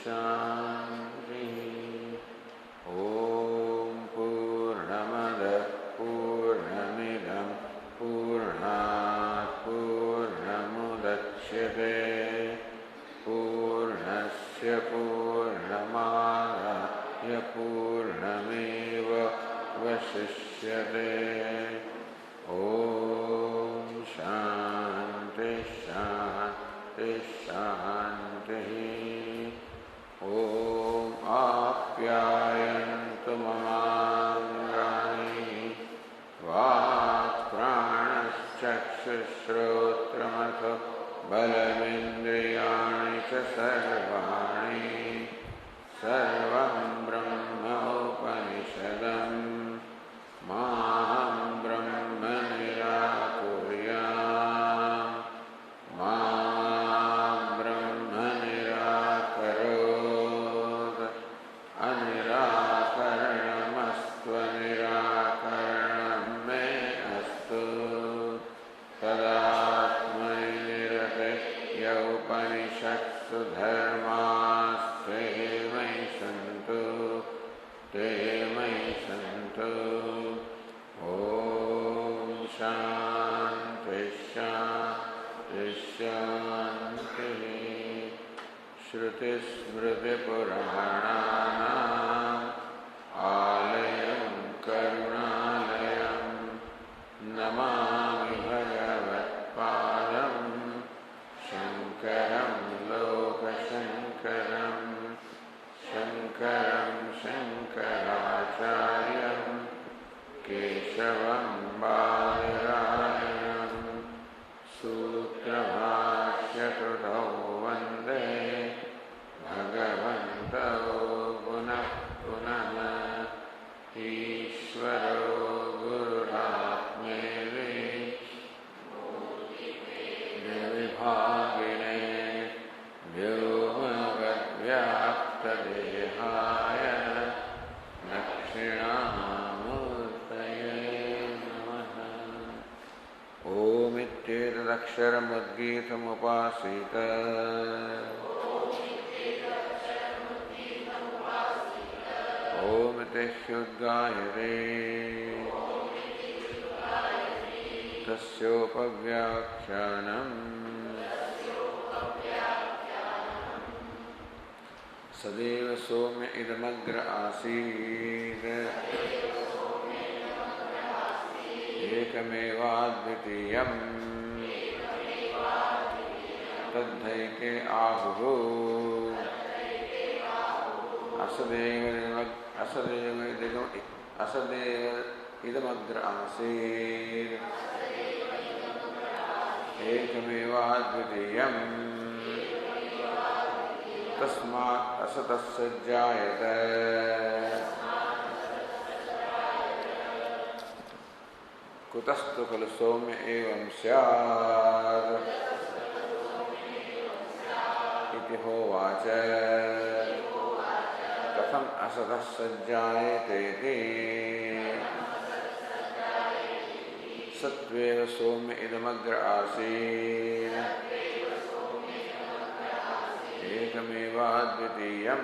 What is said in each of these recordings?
Shanti. Om Purnamada Purnamidam Purnat Purnamudachyate Purnasya Purnamadaya Purnameva Vasishyate. Om Shanti Shanti Shanti. Om Apyayantu Mamangani Vak Pranaschakshushrotramatha Balamindriyani Cha Sarvani Sarvam Brahma Upanishadam Maham Brahma Nirakuryam Ma Brahma Nirakarod Anirakaranamastva Nirakaranam Me Astu Tadatmai Nirate Upanishatsu Dharmas Te Mai Santu Te Mai Santu. Om Shanti Shanti Shanti. Shruti Smriti Purananam Alayam Karunalayam Namami Bhagavat Padam Shankaram Lokashankaram Shankaram Shankaracharyam Keshavam Badarayam Sutrabhashyatudau Vande Bhagavantau Punah Punah Ishvaro Gururatmeri Nivibhagine Vyomavadvyaptadehaya Dakshinamurtaye Namaha. Om Ittetaksharamudgitamupasita Om Itteshyudgayate Tasyopavyakshyanam Sadeva Somya Idamagra Asid Ekamevadvitiyam Tadhaike Ahuhu Asadeva Idamagra Asid Ekamevadvitiyam Tasmat Asatasajjayate Kutastu khalu somya evam syad iti hovaca katham asatasajjayate iti satveva somya idamagra asid ekameva advitiyam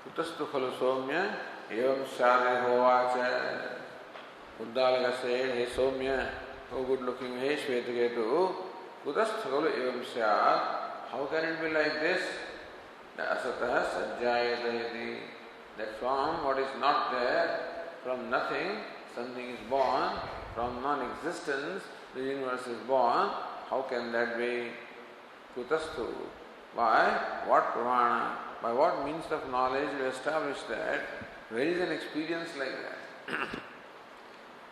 Kutastu khalu somya evam syade hovaca. Uddalaka said, hey Somya, oh good looking, hey Shvetaketu, Kutastu khalu evam syad. How can it be like this? The asatah sajjayatayati. That from what is not there, from nothing, something is born, from non-existence, the universe is born. How can that be? Kutastu. By what pramana? By what means of knowledge we establish that? Where is an experience like that?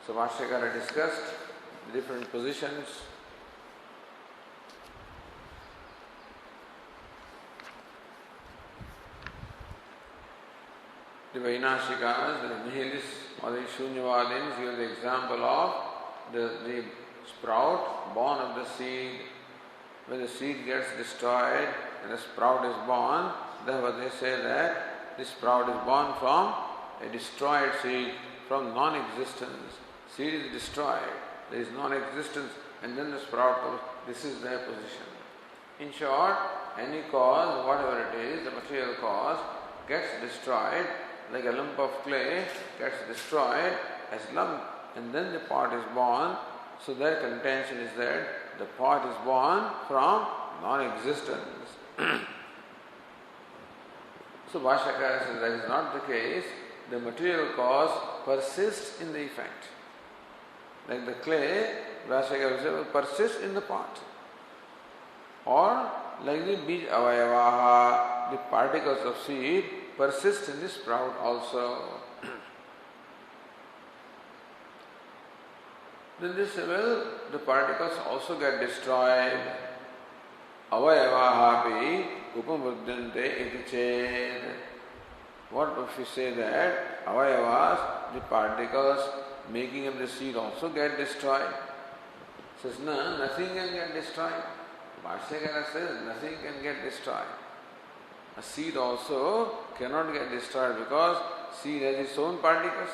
So Vashyakara discussed the different positions. The Vainashikas, the nihilists or the Shunyavadins give the example of the sprout born of the seed. When the seed gets destroyed and the sprout is born, therefore they say that this sprout is born from a destroyed seed, from non-existence. Seed is destroyed there is non-existence, and then the sprout comes. This is their position. In short, any cause, whatever it is, the material cause, gets destroyed, like a lump of clay gets destroyed as lump, and then the pot is born. So their contention is that the pot is born from non-existence. So Bhashyakara says that is not the case. The material cause persists in the effect. Like the clay, Bhashyakara says, will persist in the pot. Or like the bij avayavaha, the particles of seed persist in the sprout also. Then they say, well, the particles also get destroyed. Avayavahapi upamrudyante iti ched. What if we say that avayavas, the particles making up the seed also get destroyed? Says, no, nothing can get destroyed. Bhashyakara says nothing can get destroyed. A seed also cannot get destroyed because seed has its own particles.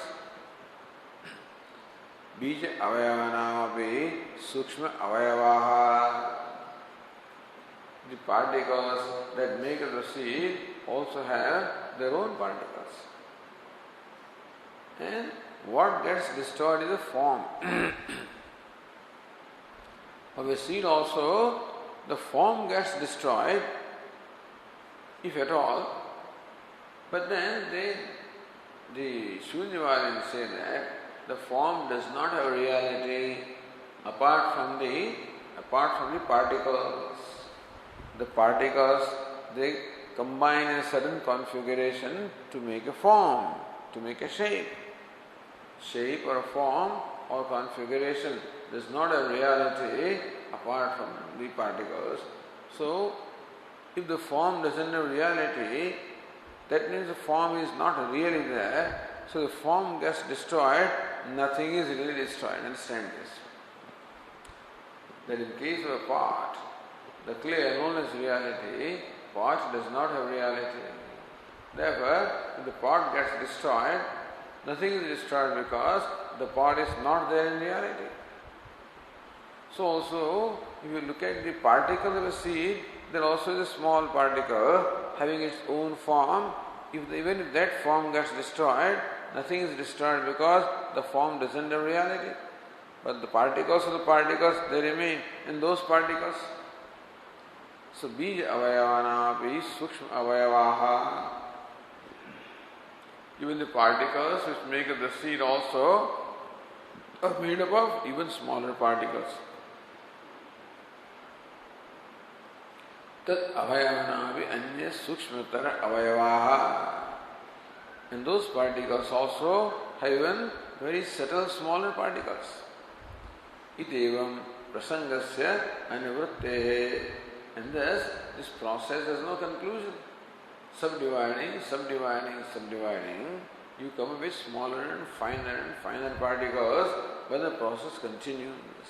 Bija avayavanamapi sukshma avayavaha. The particles that make up the seed also have their own particles. And what gets destroyed is the form. Of a seed also, the form gets destroyed, if at all. But then the Shunyavadins say that the form does not have reality apart from the particles. The particles, they combine in a certain configuration to make a form, to make a shape. Shape or a form or configuration does not have reality apart from the particles. So, if the form doesn't have reality, that means the form is not really there. So the form gets destroyed, nothing is really destroyed. Understand this? That in case of a pot, the clay alone is reality, pot does not have reality. Therefore, if the pot gets destroyed, nothing is destroyed because the pot is not there in reality. So also, if you look at the particle of a seed, there also is a small particle having its own form. Even if that form gets destroyed, nothing is destroyed because the form doesn't have reality. But the particles of the particles, they remain in those particles. So, bija avayavanapi sukshma avayavaha. Even the particles which make up the seed also are made up of even smaller particles. Tat avayavanapi anya sukshmatara avayavaha. And those particles also have even very subtle smaller particles. Itevam prasangasya anivrittehe. And thus, this process has no conclusion. Subdividing, you come up with smaller and finer particles, but the process continues.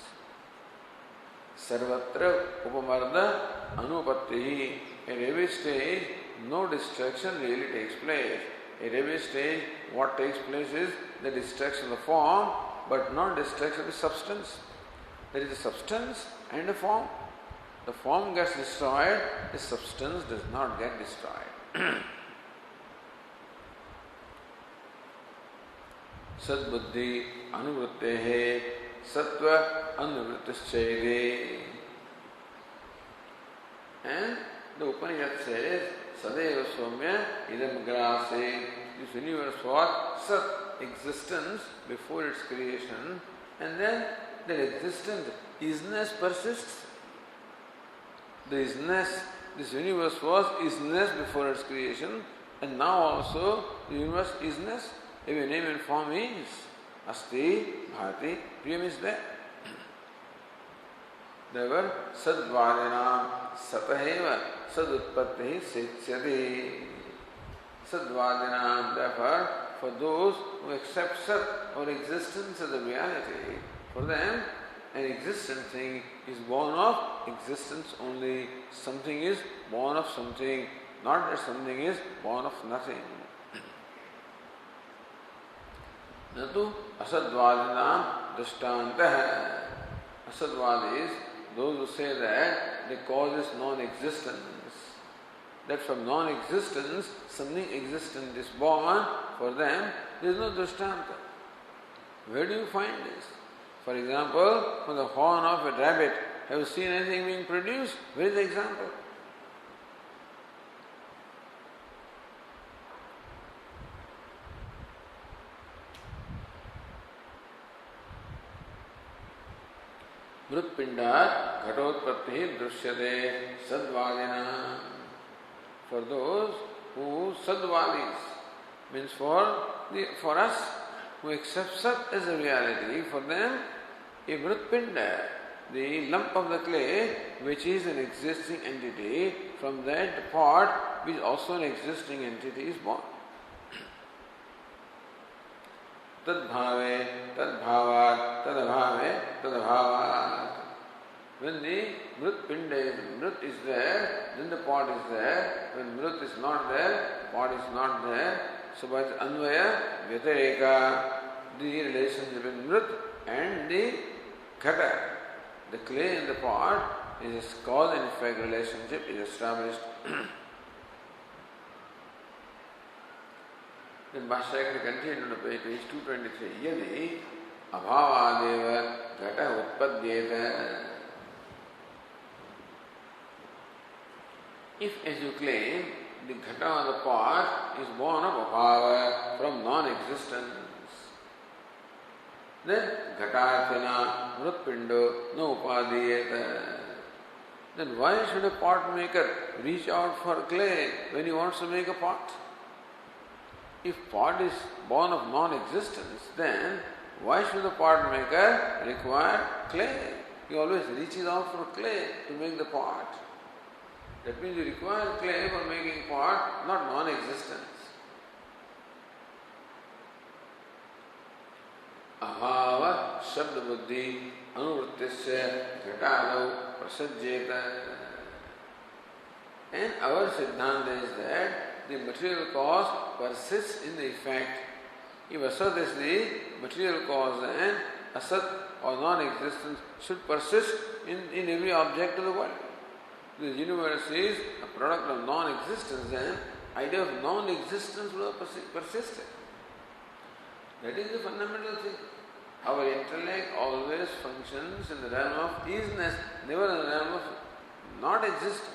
Sarvatra upamarda anupattihi. At every stage, no destruction really takes place. At every stage, what takes place is the destruction of the form, but not destruction of the substance. There is a substance and a form. The form gets destroyed, the substance does not get destroyed. Sadbuddhi anuvrittehe sattva anuvrittischayade. And the Upanishad says, Sadeva Somya idam grase. This universe was Sat, existence before its creation, and then that existence, isness persists. The isness, this universe was isness before its creation, and now also the universe isness. Every name and form is. Asti, Bhati, Priyam is there. Therefore, Sadvadinam Sataheva Sadutpattihi Setsyati. Sadvadinam, therefore, for those who accept Sat or existence as a reality, for them an existent thing is born of existence only. Something is born of something, not that something is born of nothing. Natu asadvadinam drishtantah. Asadvadis, those who say that the cause is non-existence, that from non-existence something existent is born, for them there is no drishtanta. Where do you find this? For example, from the horn of a rabbit, have you seen anything being produced? Where is the example? Mrutpindat ghatotpatti drishyate sadvadina. For those who sadvadis, means for us who accept Sat as a reality, for them a mrutpinda, the lump of the clay which is an existing entity, from that part which is also an existing entity is born. Tadbhave, tadbhavat, tadabhave, tadabhavat. When the mrut is there, then the pot is there. When mrut is not there, pot is not there. So by the anvaya, vyatareka, the relationship between mrut and the ghata, the clay in the pot, is a cause and effect relationship is established. Then Bhashyakara continued on page 223. Yadi abhavadeva ghata utpadyeta. If, as you claim, the ghata or the pot is born of abhava, from non-existence, then ghatarthana mrutpindo no upadiyeta. Then why should a pot maker reach out for clay when he wants to make a pot? If pot is born of non-existence, then why should the pot maker require clay? He always reaches out for clay to make the pot. That means you require clay for making pot, not non-existence. Ahava shabda buddhi anuvrittisya ghatadau prasajjeta. And our siddhanta is that the material cause persists in the effect. If asat is the material cause, then asat or non-existence should persist in every object of the world. The universe is a product of non-existence, then idea of non-existence will have persisted. That is the fundamental thing. Our intellect always functions in the realm of isness, never in the realm of not existence.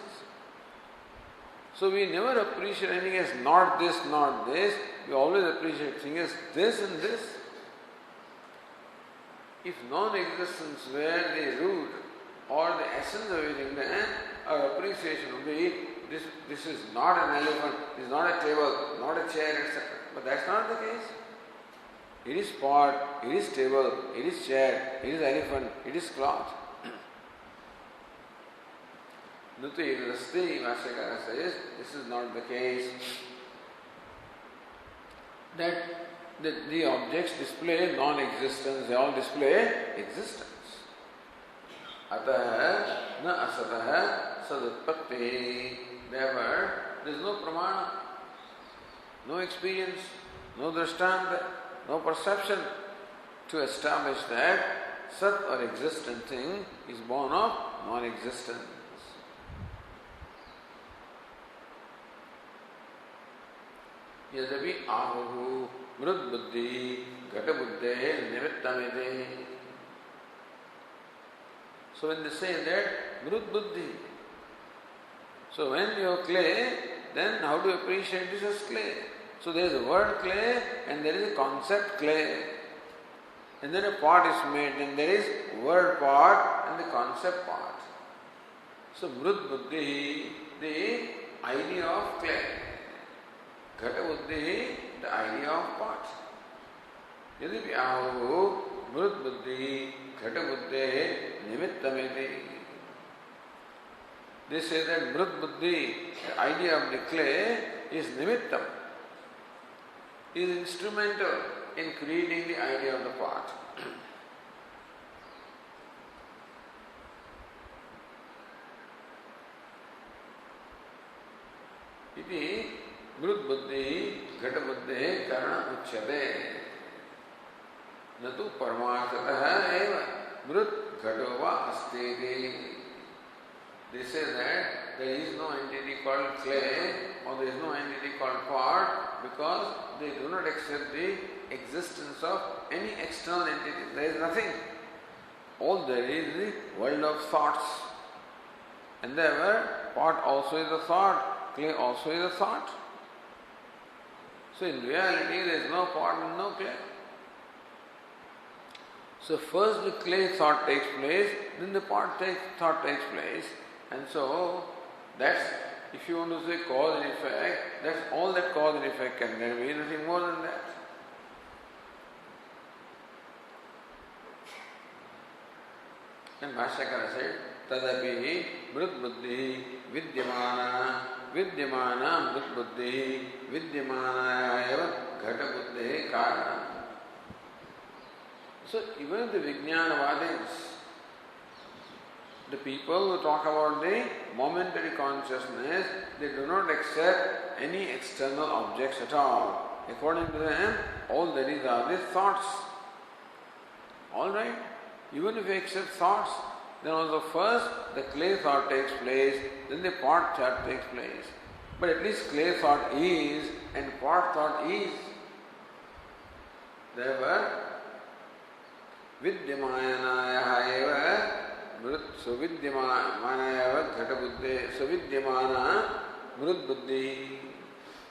So we never appreciate anything as not this, not this. We always appreciate things as this and this. If non-existence were the root or the essence of everything, then our appreciation would be this is not an elephant, this is not a table, not a chair, etc. But that's not the case. It is pot, it is table, it is chair, it is elephant, it is cloth. Nuti Rasti, Bhashyakara says, this is not the case. That the objects display non-existence, they all display existence. Ataha na asataha sadutpatti. Therefore, there is no pramana, no experience, no drishtanta, no perception to establish that sat or existent thing is born of non-existence. Yadapi ahuhu mrut buddhi ghata buddhe nimittamite. So when they say that mrut buddhi, so when you have clay, then how do you appreciate this as clay? So there is a word clay and there is a concept clay. And then a pot is made and there is word pot and the concept pot. So mrut buddhi, the idea of clay. Ghata buddhi, the idea of pot. Yadipi ahu mrut buddhi ghata buddhe nimittamiti. They say that mrut buddhi, the idea of the clay, is nimittam, is instrumental in creating the idea of the pot. Iti mrut buddhi ghata buddhe karana uchyate. Natu paramarthataha eva. Mrut Ghatova Asteti. They say that there is no entity called clay or there is no entity called pot because they do not accept the existence of any external entity. There is nothing. All there is the world of thoughts. And therefore, pot also is a thought, clay also is a thought. So in reality, there is no pot and no clay. So first the clay thought takes place, then the pot thought takes place. And so, that's, if you want to say cause and effect, that's all that cause and effect can be, nothing more than that. And Bhashyakara said, Tadapi Mrut Buddhi Vidyamana Vidyamana Mrut Buddhi Vidyamana Eva Ghata Buddhi Karana. So even the Vijnanavadins, the people who talk about the momentary consciousness, they do not accept any external objects at all. According to them, all there is are the thoughts. Alright, even if we accept thoughts, then also first the clay thought takes place, then the pot thought takes place. But at least clay thought is and pot thought is. Therefore, Vidyamanaya eva Suvidyamanaya Ghata Buddhi Suvidyamana Mrut Buddhi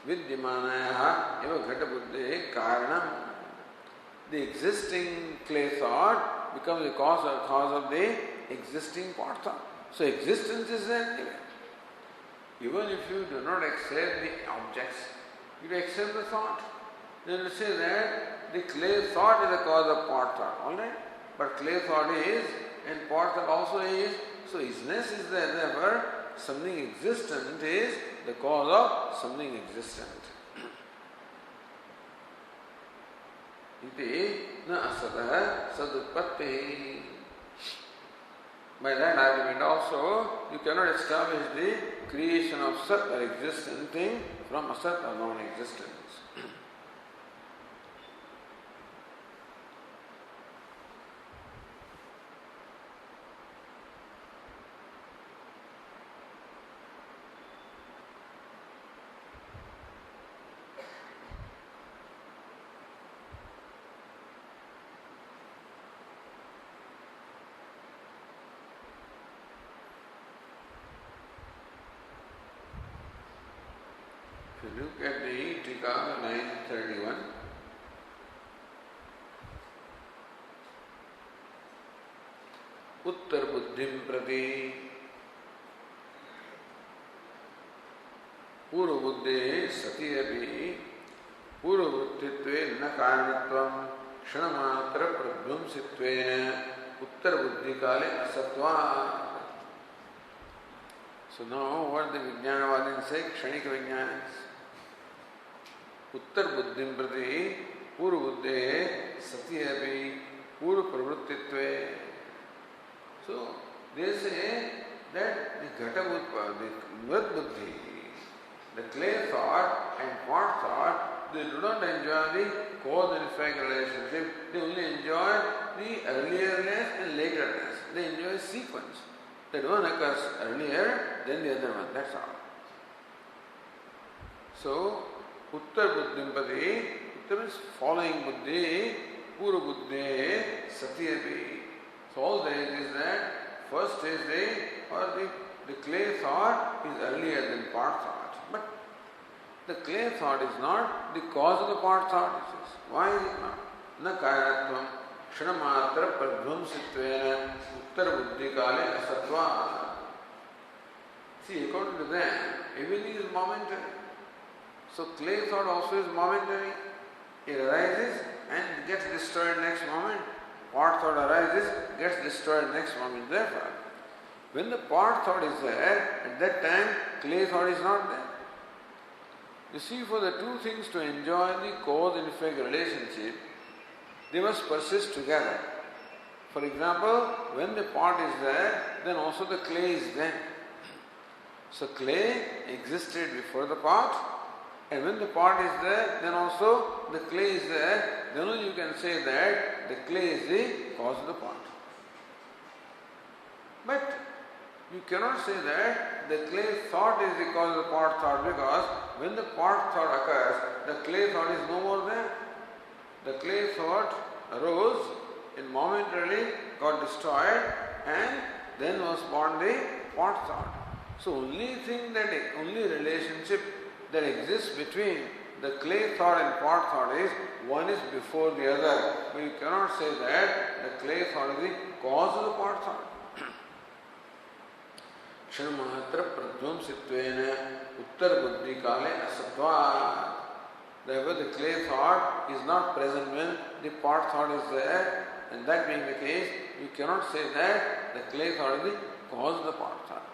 Vidyamanaya eva Ghata Buddhi Karanam. The existing clay thought becomes the cause of the existing pot thought. So existence is there anyway. Even if you do not accept the objects, you accept the thought. Then you say that the clay thought is the cause of pot thought. Alright? But clay thought is and pot thought also is. So isness is there. Therefore, something existent is the cause of something existent. Iti na asatah sadutpatti. By that argument also, you cannot establish the creation of sat or existent thing from asat or non-existence. If you look at the Tika 931, Uttar Buddhim Prati Purva Buddhe Sati Api Purva Buddhitve Na Karanitvam Kshanamatra Prabhumsitvena Uttar Buddhi Kale Asatva. So now what the Vijnanavadins say, Kshanika Vijnanas. Uttar Buddhim Prati Purva Buddhe Sati Api Purva Pravruttitve. So they say that the Ghata Buddha, the Mrut Buddhi, the clay thought and pot thought, they do not enjoy the cause and effect relationship. They only enjoy the earlierness and laterness. They enjoy a sequence. That one occurs earlier than the other one. That's all. So, Uttar Buddhim Pati, Uttar means following Buddhi, Pura Buddhi, Satyapi. So all there is that first is the clay thought is earlier than pot thought. But the clay thought is not the cause of the pot thought. It says. Why is it not? Na karanatvam kshanamatra pradvamsitvena uttar buddhi kale asatva. See, according to them, everything is momentary. So clay thought also is momentary. It arises and gets destroyed next moment. Pot thought arises, gets destroyed next moment. Therefore, when the pot thought is there, at that time clay thought is not there. You see, for the two things to enjoy the cause and effect relationship, they must persist together. For example, when the pot is there, then also the clay is there. So clay existed before the pot, and when the pot is there, then also the clay is there. Then only you can say that the clay is the cause of the pot. But you cannot say that the clay thought is the cause of the pot thought, because when the pot thought occurs, the clay thought is no more there. The clay thought arose and momentarily got destroyed, and then was born the pot thought. So only relationship that exists between the clay thought and pot thought is one is before the other. But you cannot say that the clay thought is the cause of the pot thought. Kshanmatra pradvamsitvena uttar buddhi kale asatvat. Therefore the clay thought is not present when the pot thought is there, and that being the case, you cannot say that the clay thought is the cause of the pot thought.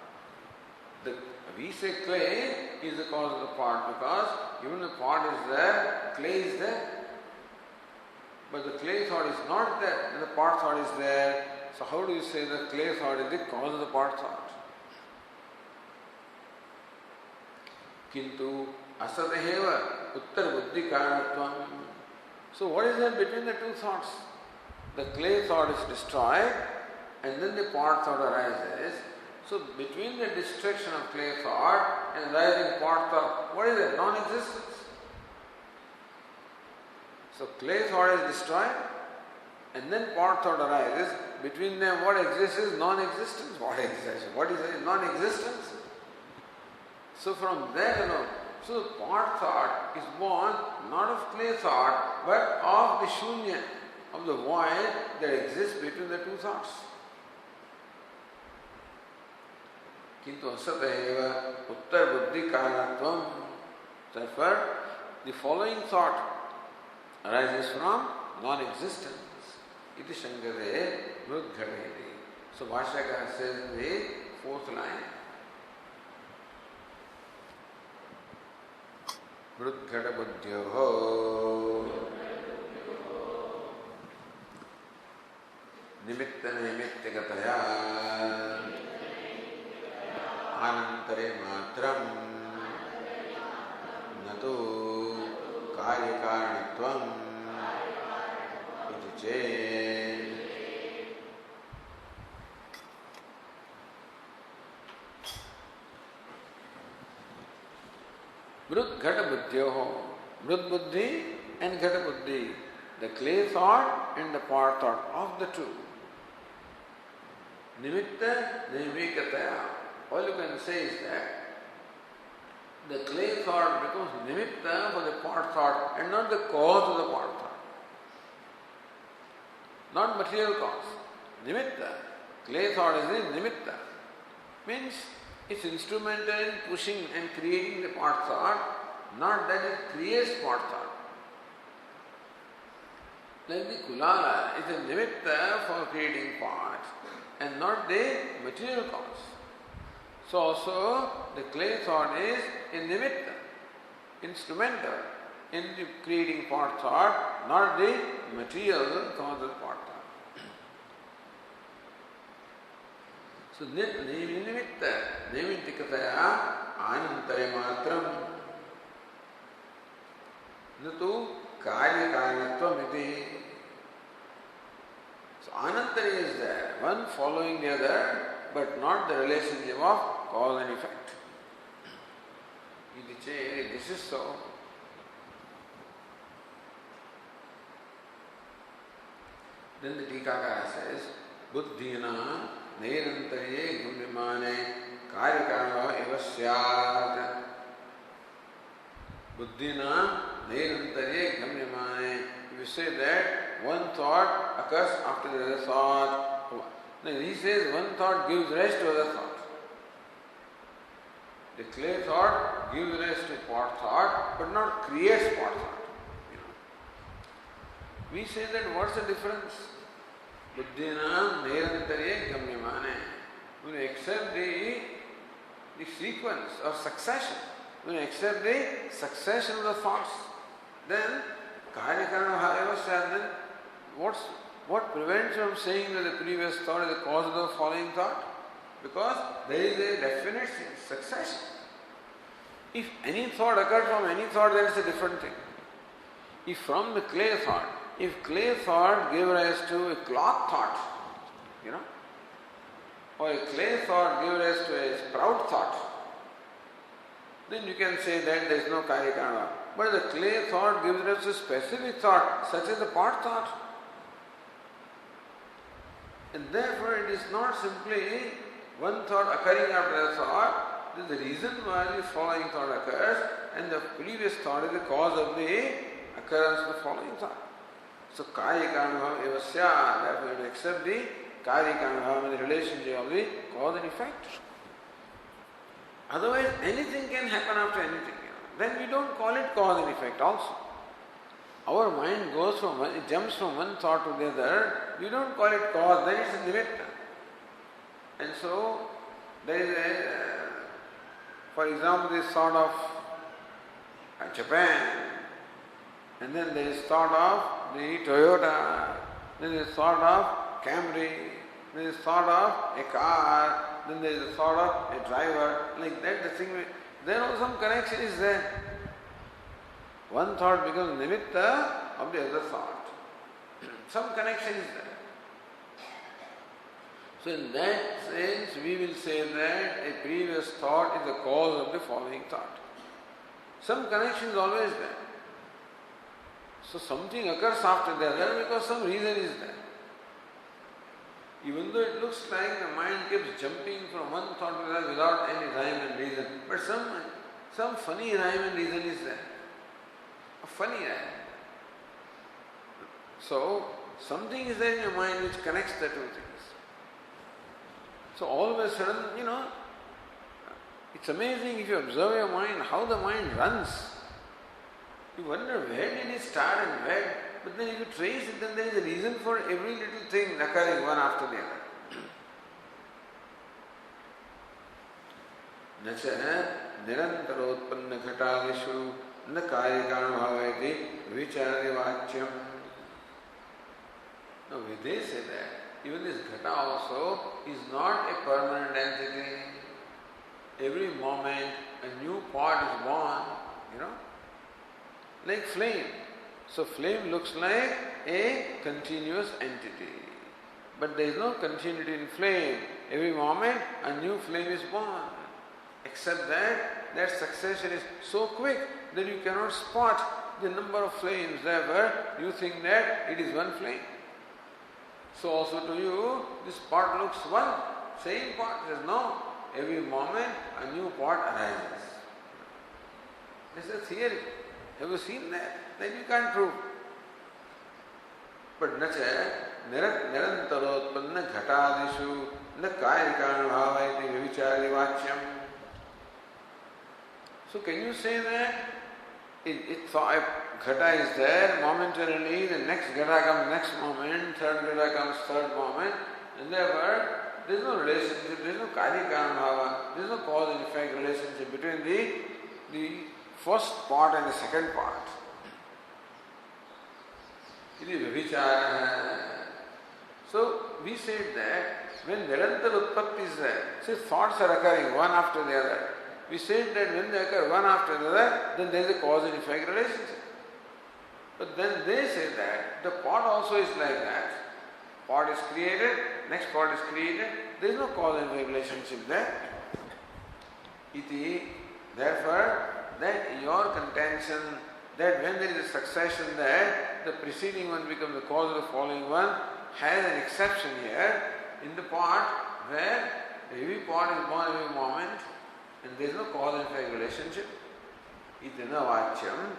We say clay is the cause of the pot, because even the pot is there, clay is there. But the clay thought is not there, and the pot thought is there. So how do you say the clay thought is the cause of the pot thought? Kintu asataheva uttar buddhi karanatvam. So what is there between the two thoughts? The clay thought is destroyed, and then the pot thought arises. So between the destruction of clay thought and rising pot thought, what is it? Non-existence. So clay thought is destroyed, and then pot thought arises. Between them, what exists is non-existence. What exists? What is it? Non-existence. So from there alone, so the pot thought is born not of clay thought, but of the shunya, of the void that exists between the two thoughts. Kintu asataheva uttar buddhi karanatvam. Therefore, the following thought arises from non-existence. Iti shankare mrudghadahiti. So Bhashyakara says in the fourth line, mrudghada buddhyoho nimitta nimittagataya anantare matram natu karyakaranatvam iti ched. Mrud ghata buddhyoho, mrud buddhi and ghata buddhi, the clay thought and the pot thought of the two. Nimitta nimikkataya. All you can say is that the clay thought becomes nimitta for the pot thought and not the cause of the pot thought. Not material cause. Nimitta. Clay thought is the nimitta. Means it's instrumental in pushing and creating the pot thought, not that it creates pot thought. Like the kulala is a nimitta for creating pot and not the material cause. So also the clay thought is a nimitta, instrumental in the creating pot thought, not the material cause of pot thought. So nimitta, nimittikataya anantare matram natu karyakaranatvam iti. So anantare is there, one following the other, but not the relationship of cause and effect. This is so. Then the Tikakara says, Buddhina Nairantarye Gumrimane Karyakarava eva syat. Buddhina Nairantarye Gumrimane. If you say that one thought occurs after the other thought, then he says one thought gives rise to other thought. The clay thought gives rise to pot thought, but not creates pot thought. We say that what's the difference? Buddhina nairantarye gamyamane. When you accept the sequence or succession, when you accept the succession of the thoughts, then karyakarana eva syat, then what prevents you from saying that the previous thought is the cause of the following thought? Because there is a definite succession. If any thought occurred from any thought, then it's a different thing. If from the clay thought, if clay thought gave rise to a cloth thought, or a clay thought gives rise to a sprout thought, then you can say that there is no karya-karma. But the clay thought gives rise to a specific thought, such as the pot thought. And therefore it is not simply one thought occurring after the thought. This is the reason why the following thought occurs, and the previous thought is the cause of the occurrence of the following thought. So karya-karma evasya, therefore you accept the karya-karma in the relationship of the cause and effect. Otherwise anything can happen after anything. Then we don't call it cause and effect also. Our mind goes from one, it jumps from one thought to the other. We don't call it cause, then it's a nimitta. And so there is for example, this thought of Japan, and then there is thought of the Toyota, then there is thought of Camry, there is thought of a car, then there is a thought of a driver, like that the thing, then also some connection is there. One thought becomes nimitta of the other thought. Some connection is there. So in that sense, we will say that a previous thought is the cause of the following thought. Some connection is always there. So something occurs after the other because some reason is there. Even though it looks like the mind keeps jumping from one thought to the other without any rhyme and reason, but some funny rhyme and reason is there. A funny rhyme. So something is there in your mind which connects the two things. So all of a sudden, it's amazing if you observe your mind, how the mind runs. You wonder where did it start and where, but then if you trace it, then there is a reason for every little thing occurring one after the other. Nacha nirantarotpanna ghatadishu na karya-karma bhavati vichari vachyam. Now they say that even this ghata also is not a permanent entity. Every moment a new part is born, like flame. So flame looks like a continuous entity. But there is no continuity in flame. Every moment a new flame is born. Except that succession is so quick that you cannot spot the number of flames. Therefore, you think that it is one flame. So also to you, this pot looks one, same pot. He says, no, every moment a new pot arises. This is a theory. Have you seen that? Then you can't prove. But nacha nirantarotpanna ghatadishu na karya-karma bhavati vichari vachyam. So can you say that if ghata is there momentarily, the next ghata comes next moment, third ghata comes third moment, and therefore there is no relationship, there is no karya-karma bhava, there is no cause and effect relationship between the first part and the second part. It is vichara. So we said that when nirantar utpatti is there, see thoughts are occurring one after the other. We said that when they occur one after the other, then there is a cause and effect relationship. But then they say that the pot also is like that. Pot is created, next pot is created, there is no cause and effect relationship there. Iti, therefore, that your contention that when there is a succession there, the preceding one becomes the cause of the following one, has an exception here in the pot where every pot is born every moment and there is no cause and effect relationship. Itina vachyam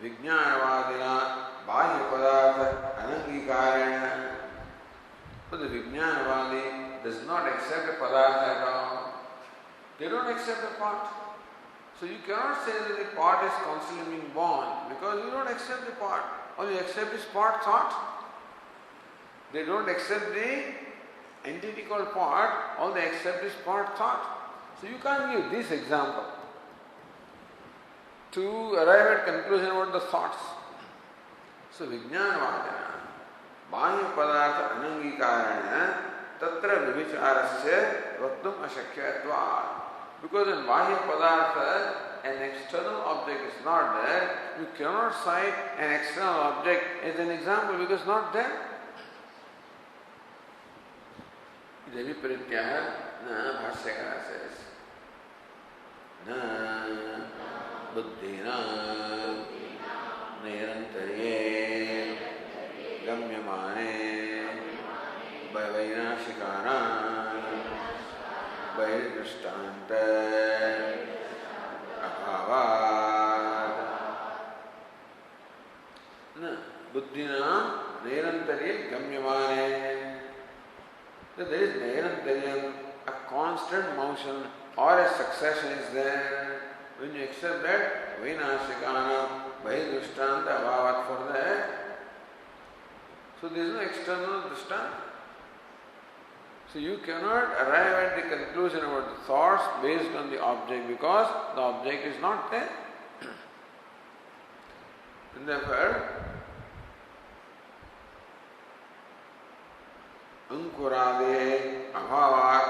vijnanavadina bahya padartha anangikarena. But the vijnanavadi does not accept the padartha at all. They don't accept the pot. So you cannot say that the pot is constantly being born because you don't accept the pot. All you accept is pot thought. They don't accept the entity called pot, all they accept is pot thought. So you can't give this example to arrive at conclusion about the thoughts. So vijnanavadana bahya padartha anangikarana tatra vivicharasya vaktum ashakyatva. Because in bahya padartha an external object is not there, you cannot cite an external object as an example because it's not there. Viparityaha na bhasyakara says na buddhina nirantarye gamyamane vainashikana vaidrishtanta abhavad na buddhina nirantarye gamyamane. So there is nirantaryam, a constant motion or a succession is there. When you accept that, vainashikana vaidrishtanta abhavat for that. So there is no external drishtanta. So you cannot arrive at the conclusion about the thoughts based on the object because the object is not there. And therefore, ankurade abhavat.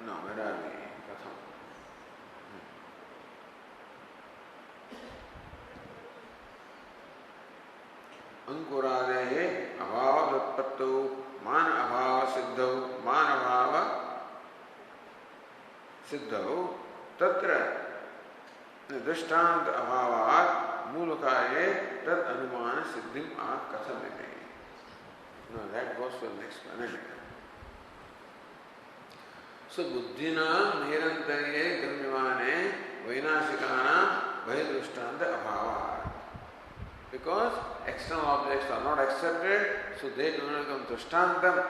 No, where are we? Katham. Ankurade abhavat utpattu man abhava siddhau man abhava siddhau tatra drishtanta abhavat mulakaye tat anumana siddhim akathamite. No, that goes for the next planet. So buddhina nirantarye gamyamane vainashikana vaidrishtanta abhava. Because external objects are not accepted, so they do not become drishtantam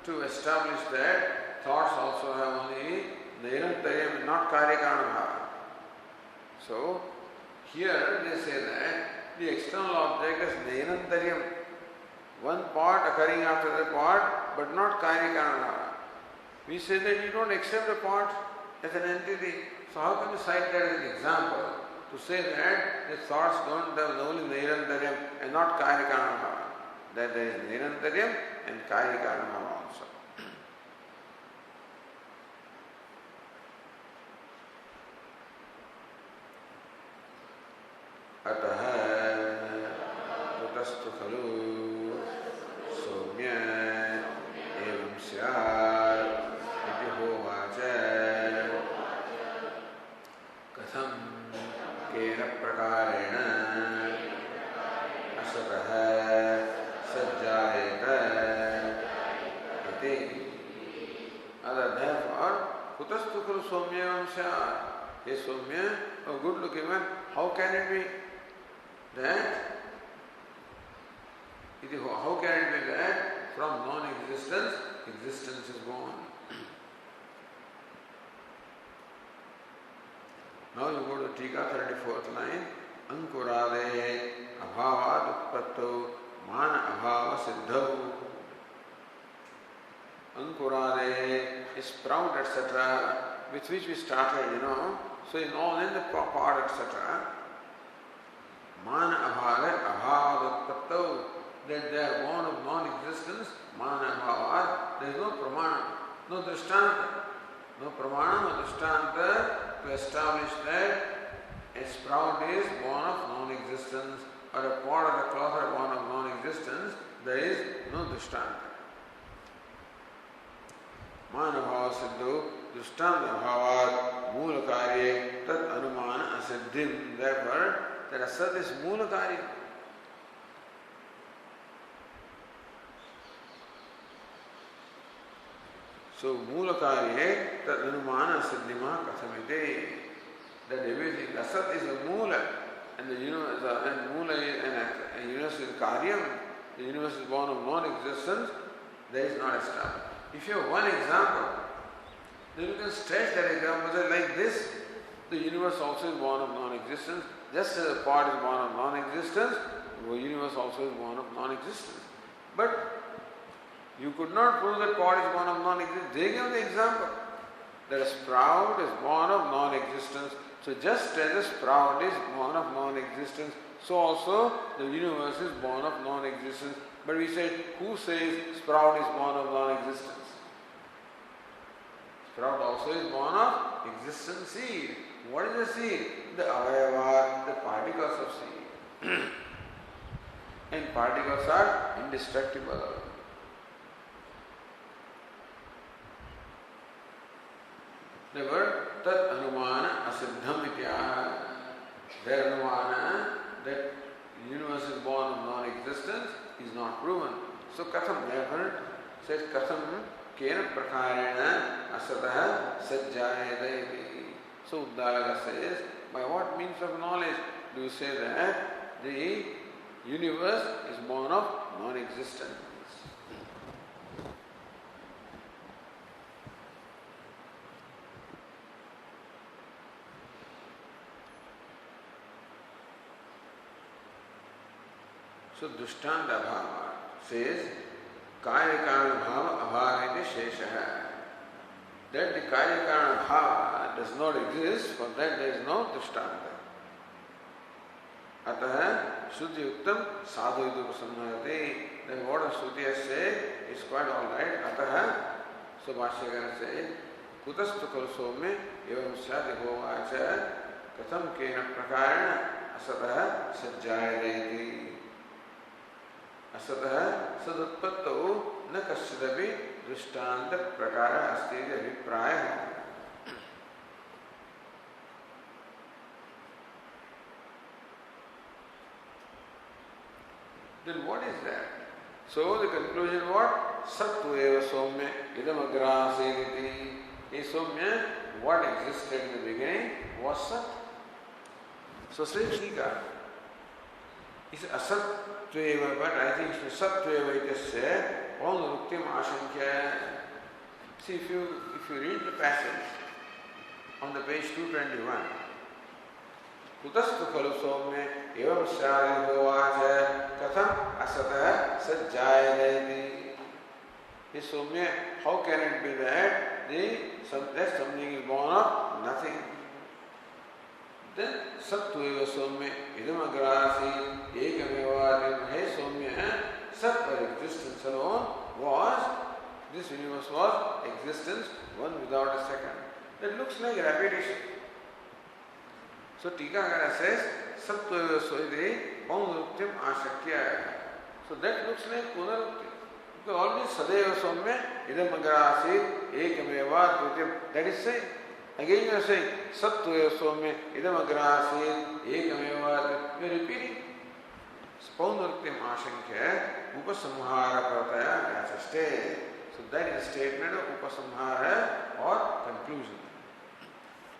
to establish that thoughts also have only nirantaryam, not karyakarana bhava. So here they say that the external object is nirantaryam, one part occurring after the part, but not karyakarana bhava. We say that you don't accept a part as an entity, so how can you cite that as an example to say that the thoughts don't have only nirantaryam and not karyakarana bhava? That there is nirantaryam and karyakarana bhava also. Ataha kutastu khalu somya evam syat iti hovacha katham kena prakarena asatah sajjayata iti. Therefore, kutastu khalu somya evam syat. Hey Somya, a good looking man, how can it be that? How can it be that from non-existence, existence is born? Now you go to Tika, 34th line. Ankurade abhavad utpatto man abhava siddhau. Ankurade is sprout, etc., with which we started, So in the part, etc., man abhavad utpatto, that they are born of non-existence, man abhavad, there is no pramana, no drishtanta, no pramana, no drishtanta to establish that a sprout is born of non-existence or a part of the cloth are born of non-existence. There is no drishtanta. Man abhava siddhu drishtanta abhavad mulakarye tat anumana asiddhim. Therefore, that asat is mulakarya. So Moolakarye tad anumana siddhima kathamite. That everything, Asat is a Moola, and the universe, and Moola is an universe is Karyam, the universe is born of non-existence, that is not established. If you have one example, then you can stretch that example like this. The universe also is born of non-existence, just as a part is born of non-existence, the universe also is born of non-existence. But you could not prove that pot is born of non-existence. They gave the example that a sprout is born of non-existence. So just as a sprout is born of non-existence, so also the universe is born of non-existence. But we said, who says sprout is born of non-existence? Sprout also is born of existent seed. What is the seed? The avayava, the particles of seed. And particles are indestructible. the word tat anumana asiddham ityaha. Their anumana that the universe is born of non-existence is not proven. So katham, therefore, says katham kena prakarena asataha sajjayate. So Uddalaka says, by what means of knowledge do you say that the universe is born of non-existence? So Dushtanta Bhava says, Kaya Karana Bhava Abhaviti Sheshaha. That the Kaya Karana Bhava does not exist, for that there is no Dushtanta. Ataha Shruti Yuktam Sadhu Upasamharati. Then what a Shruti has said is quite alright. Ataha, so Bhashyakara says, Kutastu Kal Somme Evam Syati Hovacha Katham Kena Prakarana Asataha Sajjayati. असतः सदुत्पत्तौ न कश्चिदपि दृष्टान्त प्रकारः अस्ति इति अभिप्रायः. Then what is that? So the conclusion what? Sattu eva somya idam agrasiditi. Hey somya, what existed in the beginning was Sat. So says Tika. He said Asat Tveva, but I think Sat Tveva itasya Paunuruktim Ashankya. See, if you read the passage on the page 221, Kutastu Khalu Somya Evam Syadi Hovacha Katham Asatah Sajjayati. Hey Somya, how can it be that that something is born of nothing? Then Sattu eva Somya idam agrasi ekameva. Hey Somya, Sat or existence alone was, this universe was existence, one without a second. That looks like repetition. So Tikakara says, Sattu eva soide paunuruktim ashakya. So that looks like punarukti. Because always Sadeva Somya idam agrasi ekameva dvityam. That is saying, again you are saying, Sattu eva Somya idam agrasi ekameva. You are repeating. Paunuruktim ashankya upasamhara prataya yachaste. So that is a statement of upasamhara or conclusion.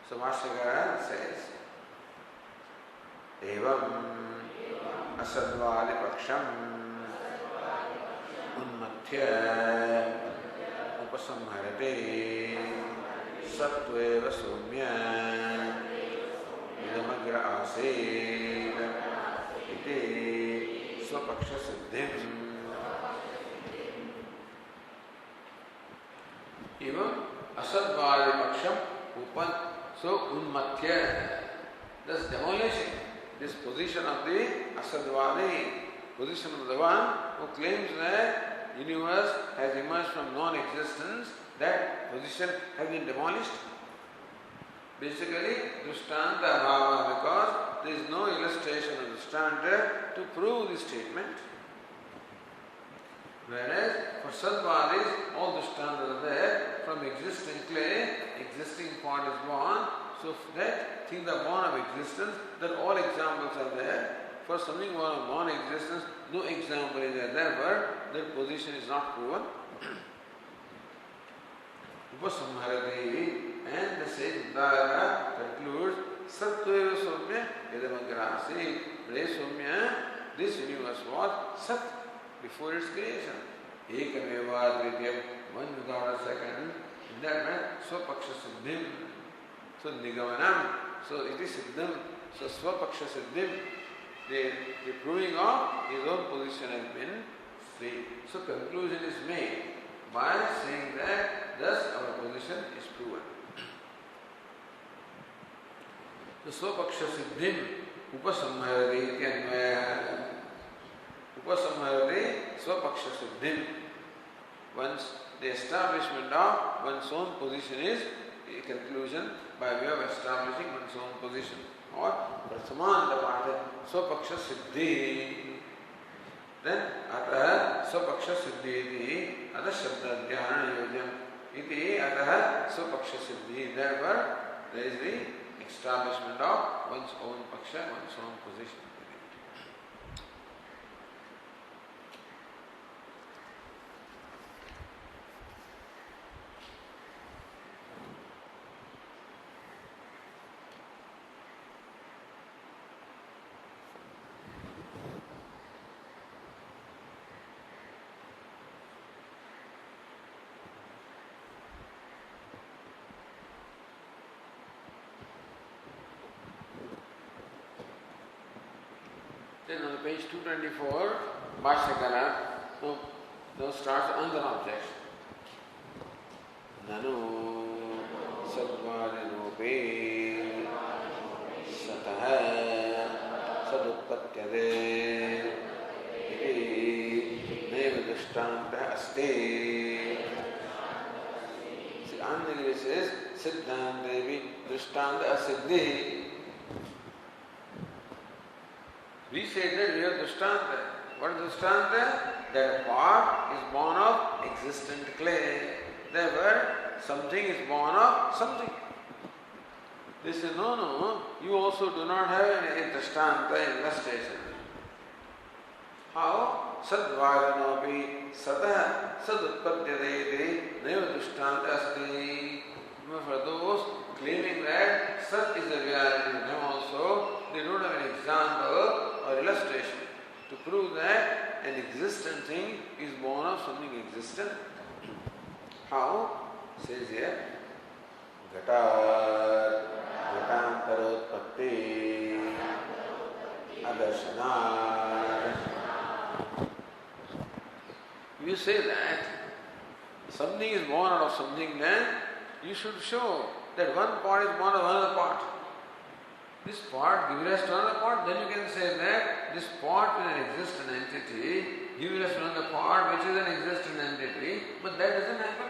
So Bhashyakara says, Evam asadvali paksham unmathya upasamharate Sattu eva Somya idamagra asid iti swapaksha siddhim. Evam asadvali paksham upan. So unmathya, thus demolishing this position of the asadvali, position of the one who claims that universe has emerged from non-existence. That position has been demolished. Basically, Drishtanta Bhava, because there is no illustration of Drishtanta to prove this statement. Whereas for Sadvadis, all Drishtanta are there. From existing clay, existing pot is born. So that things are born of existence, that all examples are there. For something born of non-existence, no example is there. Therefore, that position is not proven. Upasamharati, and the sage Uddalaka concludes, Sattu eva Somya idamagrasi. Re Somya, this universe was Sat before its creation. Ekameva dvityam, one without a second. In that way, swapaksha siddhim. So nigamanam, so it is siddham. So swapaksha siddhim, the proving of his own position has been free. So conclusion is made by saying that thus our position is proven. So swapaksha siddhim upasamharati iti anvaya. Upasamharati swapaksha siddhim. Once the establishment of one's own position is a conclusion by way of establishing one's own position. Or prasamanta pata swapaksha siddhi. Then ataha swapaksha siddhi iti atha shabda dhyana yojam iti ataha swapaksha paksha siddhi. Therefore, there is the establishment of one's own paksha, one's own position. Then on page 224, Bhashyakara now starts another objection. Nanu sadvadinope satah sadutpatyade iti neva drishtanta asti. See, Anandagiri says, Siddhantevi drishtanta asiddhi. We say that we have drishtanta. What is drishtanta? That a pot is born of existent clay. Therefore, something is born of something. They say, no, you also do not have any drishtanta illustration. How? Sadvadanopi satah sadutpadyadeti neva drishtanta asti. For those claiming that Sat is a reality in them also, they don't have an example or illustration to prove that an existent thing is born of something existent. How? Says here, Ghatantarotpatti Adarshana. You say that something is born out of something, then you should show that one part is born of another part. This part give rise to another part, then you can say that this part is an existent entity, give rise to another part which is an existent entity, but that doesn't happen.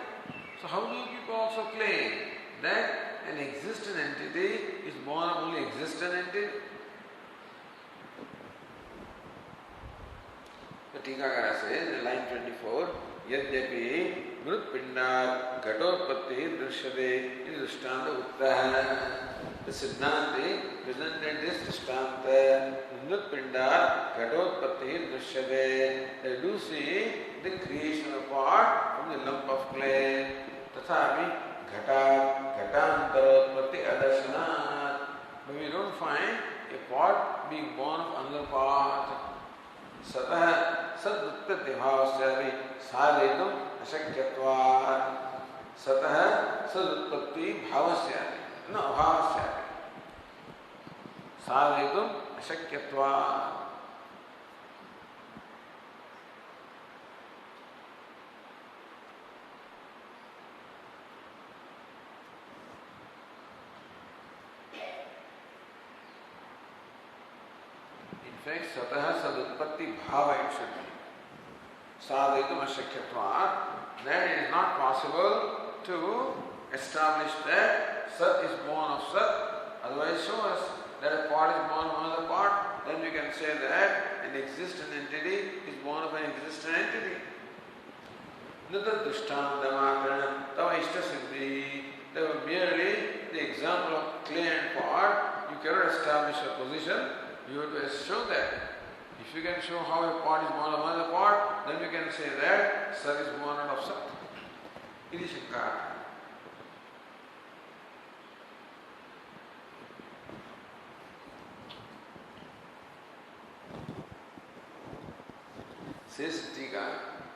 So how do you people also claim that an existent entity is born of only existent entity? The Tikakara says in line 24, Yadyapi Mrutpindat Ghatotpatti Drishyate is Drishtanta Uttaha. The Siddhanti presented this Drishtanta Mrutpindat Ghatotpatti Drishyate. They do see the creation of part from the lump of clay. Tathapi Ghatantarotpatti Adarshana. But we don't find a part being born of another part. Satah sadutpatti bhavasyavi sadhetum ashakyatvat. Satah sadutpatti bhavasyavi, no bhavasyavi, sadhetum ashakyatvat. In fact, satah sadutpatti bhava it should be. Sadhetum ashakyatvat. That it is not possible to establish that Sat is born of Sat. Otherwise, show us that a part is born of another part. Then we can say that an existent entity is born of an existent entity. Nata drishtantamakarana tava ishta siddhi. They were merely the example of clay and pot. You cannot establish a position. You have to show that. If you can show how a part is born of another part, then you can say that Sat is born out of Sat. Iti Shankara. Says Tika,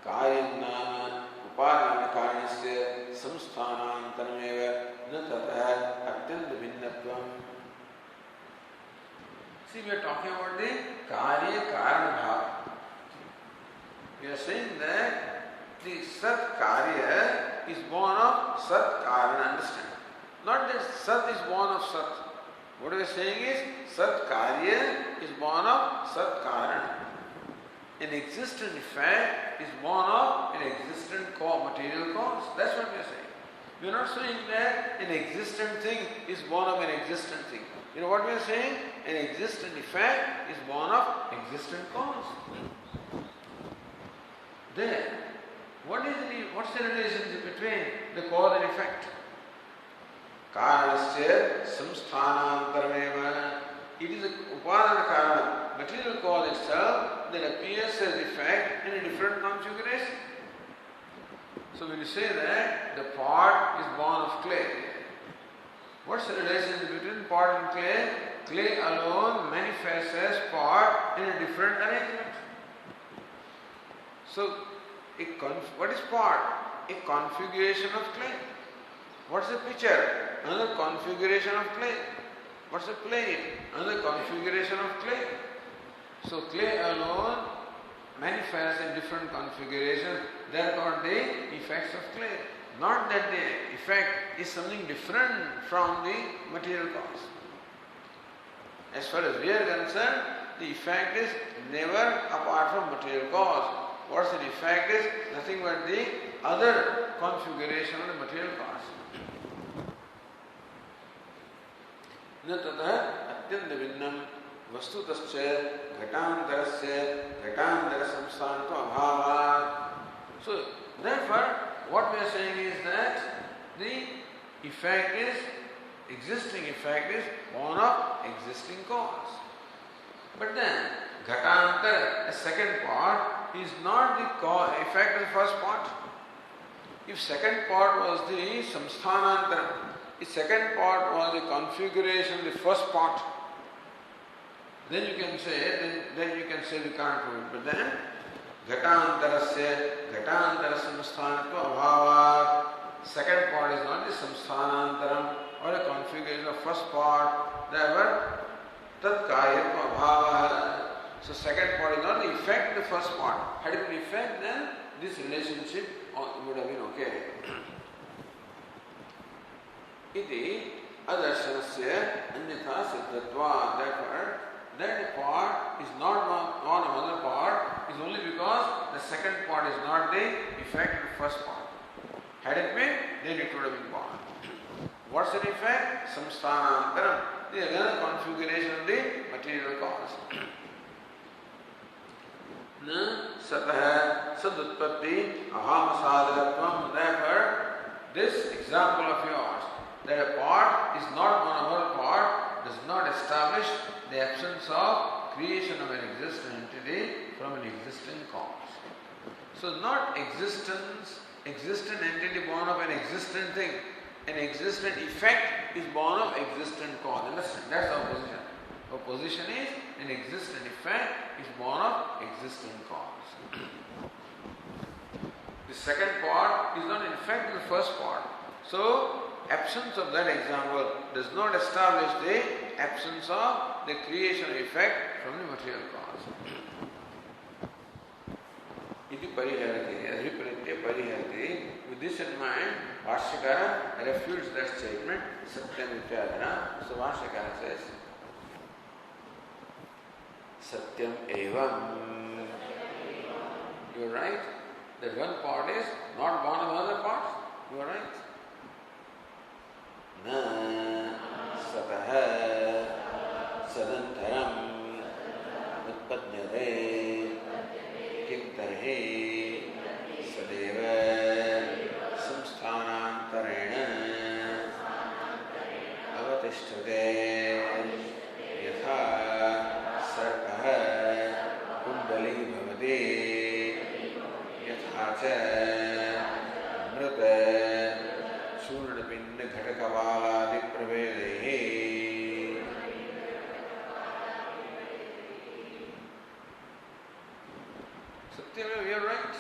Karyana Upadana Karyasya Samsthanantanameva Natataha Atyanta Vinnatvam. See, we are talking about the Karya Karana Bhava. We are saying that the Sat Karya is born of Sat Karana, understand? Not that Sat is born of Sat. What we are saying is Sat Karya is born of Sat Karana. An existent fact is born of an existent material cause. That's what we are saying. We are not saying that an existent thing is born of an existent thing. You know what we are saying? An existent effect is born of existent cause. Then, what's the relationship between the cause and effect? karanasya samsthanantarameva. It is a upadana karana, material cause itself, that appears as effect in a different configuration. So when you say that the pot is born of clay, what's the relation between pot and clay? Clay alone manifests as pot in a different arrangement. So, what is pot? A configuration of clay. What's the pitcher? Another configuration of clay. What's the plate? Another configuration of clay. So clay alone manifests in different configurations. That are the effects of clay. Not that the effect is something different from the material cause. As far as we are concerned, the effect is never apart from material cause. What's the effect is nothing but the other configuration of the material cause. न ततः अत्यंत भिन्नम वस्तुतश्च घटांतरस्य घटांतर संस्थानतो अभावात्. So therefore, what we are saying is that the effect is existing effect is born of existing cause. But then ghatantar, a second part, is not the effect of the first part. If second part was the samsthanantara, the second part was the configuration, the first part, then you can say, then you can say we can't prove it. But then, ghatantarasya, ghantara samsthanatva abhavat, second part is not the samsthanantaram or a configuration of first part, therefore, tat karyatva abhavat. So second part is not the effect of the first part. Had it been effect, then this relationship would have been okay. Iti adarsanasya anyatha siddhatva. Therefore, that part is not one of other part is only because the second part is not the effect of the first part. Had it been, then it would have been born. What's the effect? Samsthanantaram. The another configuration of the material cause. Na satah sadutpatti aham sadharatvam. Therefore, this example of yours, that a part is not one of other part, does not establish the absence of creation of an existent entity from an existing cause. So not existence, existent entity born of an existent thing. An existent effect is born of existent cause. Understand? That's our position. Our position is an existent effect is born of existing cause. The second part is not in fact the first part. So absence of that example does not establish the absence of the creation effect from the material cause. Iti pariharati, adhipritya pariharati. With this in mind, Bhashyakara refutes that statement, Satyam Ityadana. So Bhashyakara says, Satyam evam. You are right, that one part is not one of the other parts. You are right. Na satah sadantaram utpadnyate kim tarhi sadeva samsthanantarena avatishtade yatha sarpah kundali bhavati yatha cha mrita Churnapinna Ghatakavaladi Pravedehi. Satyam, we are right.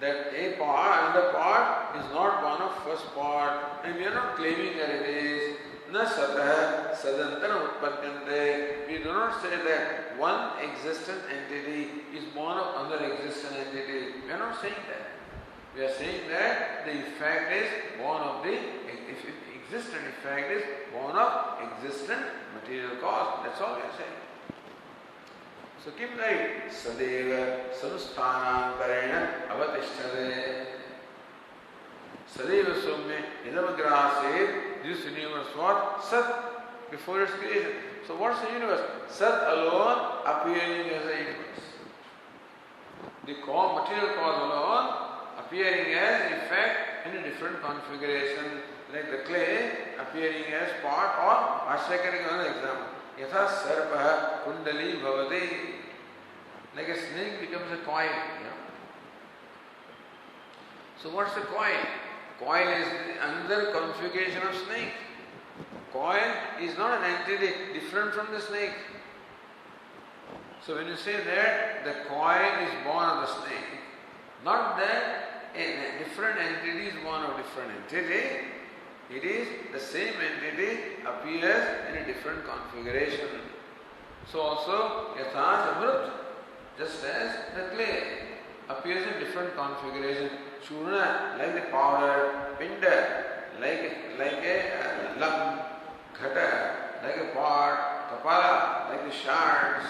That a part, another part is not one of first part, and we are not claiming that it is. Na satah sadantana utpadyante. We do not say that one existent entity is born of another existent entity. We are not saying that. We are saying that the effect is born of the existent effect is born of existent material cause. That's all we are saying. So keep like Sadeva Samsthanantarena Avatishtade. Sadeva Sumya Idamagrasir. This universe what? Sat, before its creation. So what's the universe? Sat alone appearing as a universe. The material cause alone appearing as effect in a different configuration, like the clay appearing as part or Ashyakari gives an example. Yatha sarpaha kundali bhavati. Like a snake becomes a coil. So what's the coil? Coil is another configuration of snake. Coil is not an entity different from the snake. So when you say that the coil is born of the snake, not that a different entity is born of different entity, it is the same entity appears in a different configuration. So also, yatha samrut, just as the clay appears in different configuration. Churna, like the powder, pinda, like a lump, ghata, like a pot, kapala, like the shards.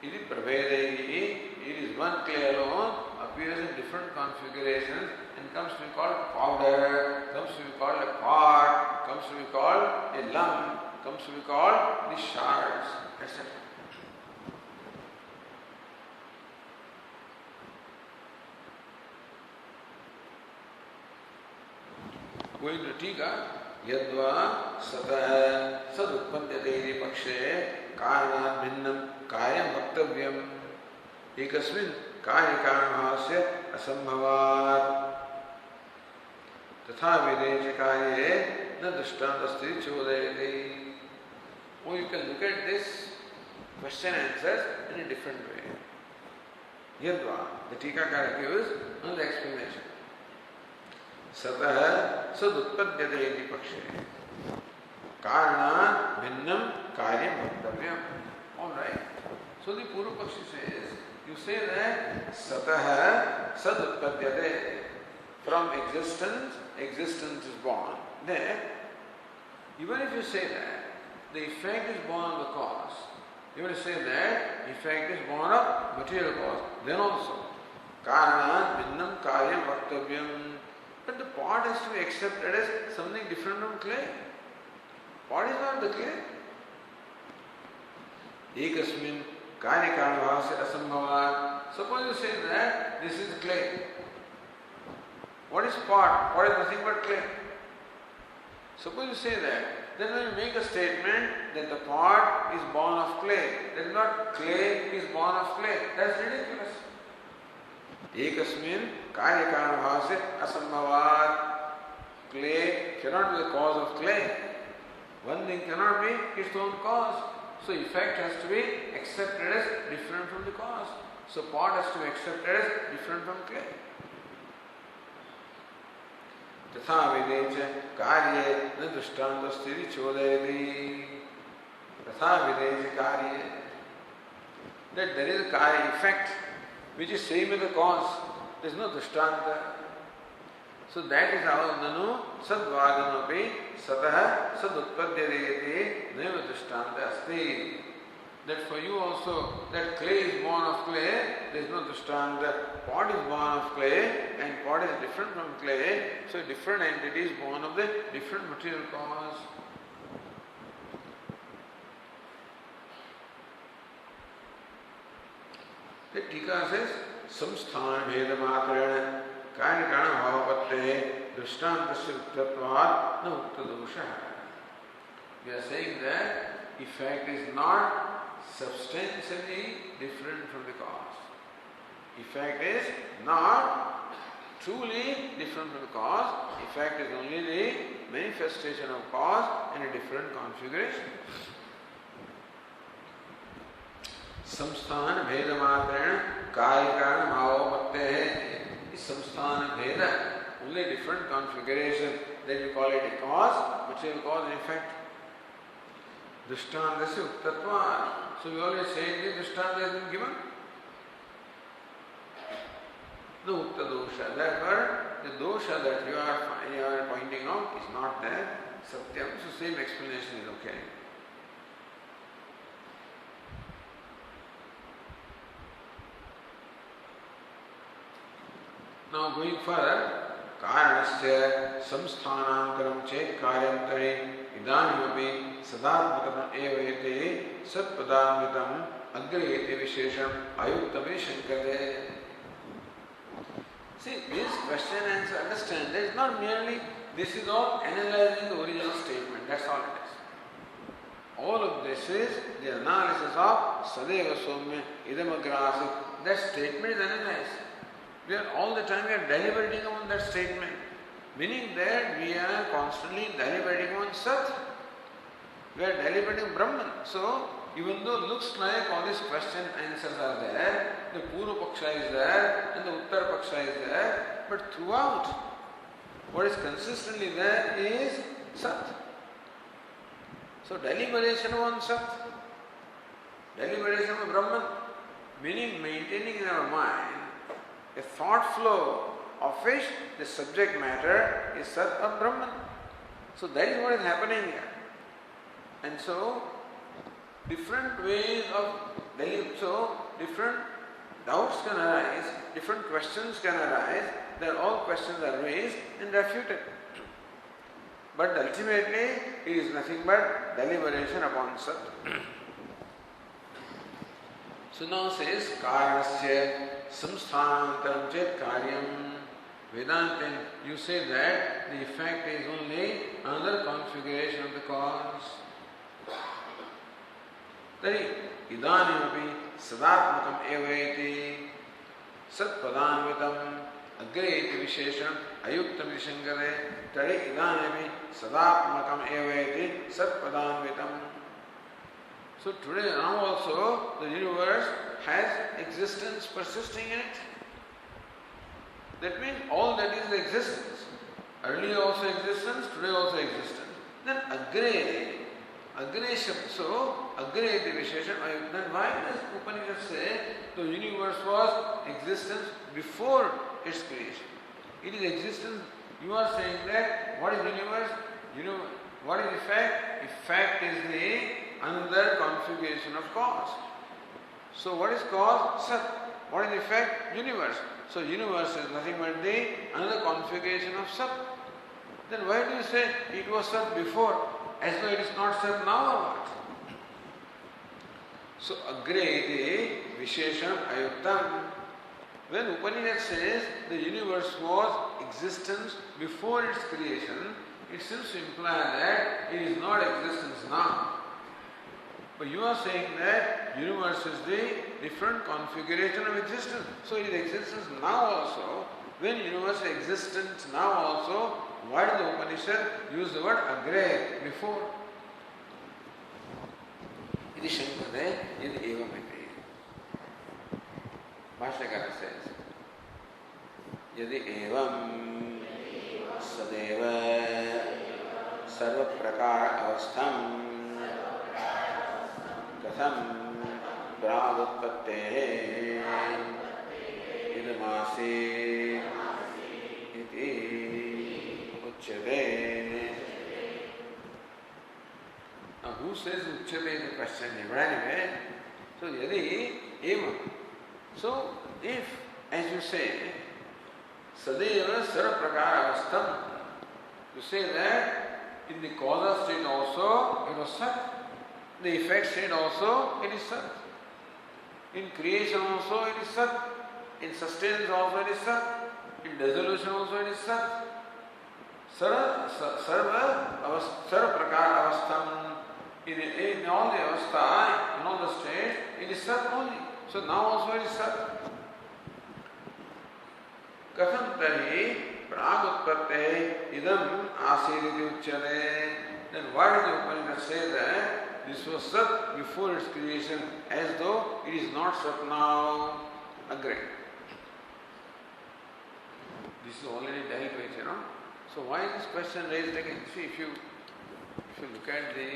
It is prabhedehi, it is one clay alone, appears in different configurations and comes to be called powder, comes to be called a pot, comes to be called a lump, comes to be called the shards, etc. Going to Tika, Yadva Satah Sadutpadyate Pakshe Karanat Bhinnam Kayam Bhaktavyam Ekasmin Karyakarmahasya Asambhavat Tatha Videja Karye Na Drishtantasti Chodayate. Or you can look at this question answers in a different way. Yadva, the Tikakara gives another explanation. Satah sadutpadyate iti pakshe karana bhinnam karyam bhaktavyam. Alright. So the Purva Pakshi says, you say that satah sadutpadyate, from existence is born. Then, even if you say that the effect is born of the cause, you will say that effect is born of material cause, then also karana bhinnam karyam bhaktavyam. But the pot has to be accepted as something different from clay. Pot is not the clay. Ekasmin karyakarmahasya asambhavat. Suppose you say that this is clay. What is pot? Pot is nothing but clay. Suppose you say that, then when you make a statement that the pot is born of clay, that is not clay is born of clay. That's ridiculous. Ekasmin karyakarmahasya asambhavat. Clay cannot be the cause of clay. One thing cannot be its own cause. So effect has to be accepted as different from the cause. So pot has to be accepted as different from clay. Tatha videja karye na drishtantasti chodayati. Tatha videja karye. That there is a karya effect which is same as the cause. There is no drishtanta. So that is how nanu sadvadanapi satah sadutpadyate neva drishtanta asti. That for you also, that clay is born of clay, there is no drishtanta. Pot is born of clay and pot is different from clay. So different entities born of the different material cause. The Tika says, samsthana bhedamatrena karyakarana bhavapatte drishtantasya uttatvad na uttadosha. We are saying that effect is not substantially different from the cause. Effect is not truly different from the cause. Effect is only the manifestation of cause in a different configuration. Samsthana bheda matrena karyakarana bhavapatte. This samsthana bheda, only different configuration, then you call it a cause, material cause and effect. Drishtantasya uttatvad. So we always say the drishtanta has been given. No uttadosha. Therefore, the dosha that you are pointing out is not there. Satyam. So same explanation is okay. Now going further, karanasya samsthanantaram chet karyantare idanimapi sadatmakatam evayate satpadamritam agrayate vishesham ayuktame shankare. See, this question answer, understand, that is not merely, this is all analyzing the original statement. this is the analysis of Sadeva Somya Idamagrasik. That statement is analyzed. All the time we are deliberating on that statement. Meaning that we are constantly deliberating on Sat. We are deliberating Brahman. So, even though it looks like all these question answers are there, the Purva Paksha is there and the Uttara Paksha is there, but throughout, what is consistently there is Sat. So, deliberation on Sat, deliberation of Brahman, meaning maintaining in our mind a thought flow of which the subject matter is Sat of Brahman. So, that is what is happening here. And so, different ways of so different doubts can arise, different questions can arise, that all questions are raised and refuted. But ultimately, it is nothing but deliberation upon Sat. So now says, Karanasya samsthanantaram chet karyam. Vedanta, you say that the effect is only another configuration of the cause. Tari idanimapi sadatmakam evaiti satpadanvitam agreti vishesham ayuktam vishankare. Tari idanimapi sadatmakam evaiti satpadanvitam. So today now also the universe has existence persisting in it. That means all that is existence. Earlier also existence, today also existence. Then Agre Shabd. So, Agre the Vishesham. Then why does Upanishad say the universe was existence before its creation? It is existence. You are saying that what is universe? What is effect? Effect is the another configuration of cause. So, what is cause? Sat. What is effect? Universe. So, universe is nothing but the another configuration of Sat. Then why do you say it was Sat before, as though it is not Sat now or what? So, Agre iti Vishesham Ayuktam. When Upanishad says the universe was existence before its creation, it seems to imply that it is not existence now. But you are saying that universe is the different configuration of existence. So it is existence now also. When universe is existent now also, why did the Upanishad use the word agre before? Iti shankade iti evamiti. Bhashyakara says, yadi evam sadeva sarva prakara avastham katham pragutpattehe idamasi iti uchyate. Now who says uchyate is the question here? But anyway, so yadi evam. So if, as you say, sadeva sarva prakara avastham, you say that in the causal state also it was Sat. The effect state also, it is Sat. In creation also, it is Sat. In sustenance also, it is Sat. In dissolution also, it is Sat. Sarva prakara avastham. In all the avastha, in all the states, it is Sat only. So now also it is Sat. Katham tari pragutpatte idam asiditi uchyate. Then why did the Upanishad say that this was Sat before its creation, as though it is not Sat now? Agreed. This is already dealt with, So why is this question raised again? See, if you look at the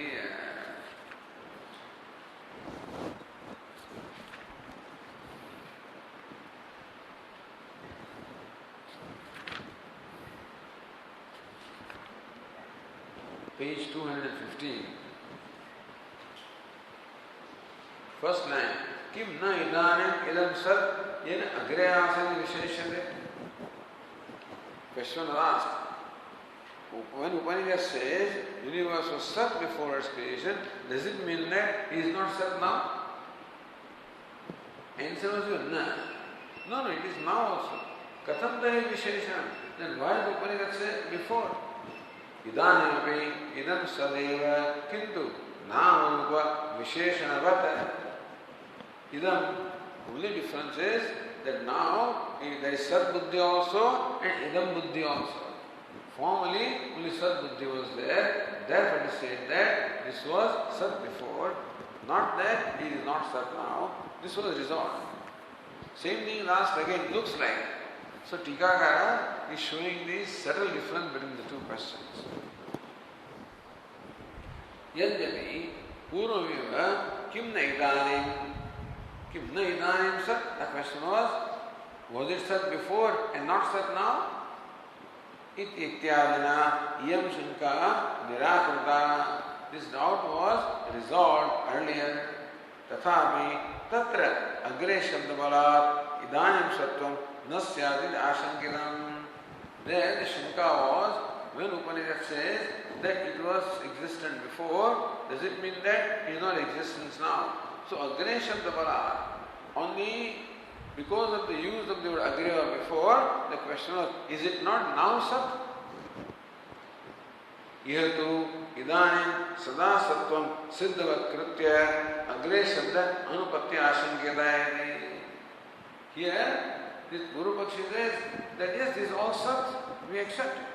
page 215, first line, Kim na idanim idam sat yen agre asani visheshate. Question was asked. When Upanishad says universe was Sat before its creation, does it mean that it is not Sat now? Answer was no. No, it is now also. Katham tahi vishesham. Then why did Upanishad say before? Idanimapi idam sadeva kintu namarupa visheshanavat. Idam, only difference is that now there is Sat Buddhi also and Idam Buddhi also. Formerly only Sat Buddhi was there, therefore it is said that this was Sat before, not that it is not Sat now, this was resolved. Same thing last again looks like. So Tikakara is showing the subtle difference between the two questions. Yadyapi purvamiva kim na idanim sat? The question was it sat before and not sat now? Ityadina iyam shanka nirakrita. This doubt was resolved earlier. Tathapi tatra agre shabdabalat idanim sattvam nasyadid ashankinam. There the shanka was, when Upanishad says that it was existent before, does it mean that it is not existence now? So agre shabdabalat, only because of the use of the word agre before, the question was, is it not now sat? Ihatu idanim sada sattvam siddhavat kritya agre shabda anupatya ashanketayati. Here, this Guru Pakshi says that yes, this is all sat, we accept it.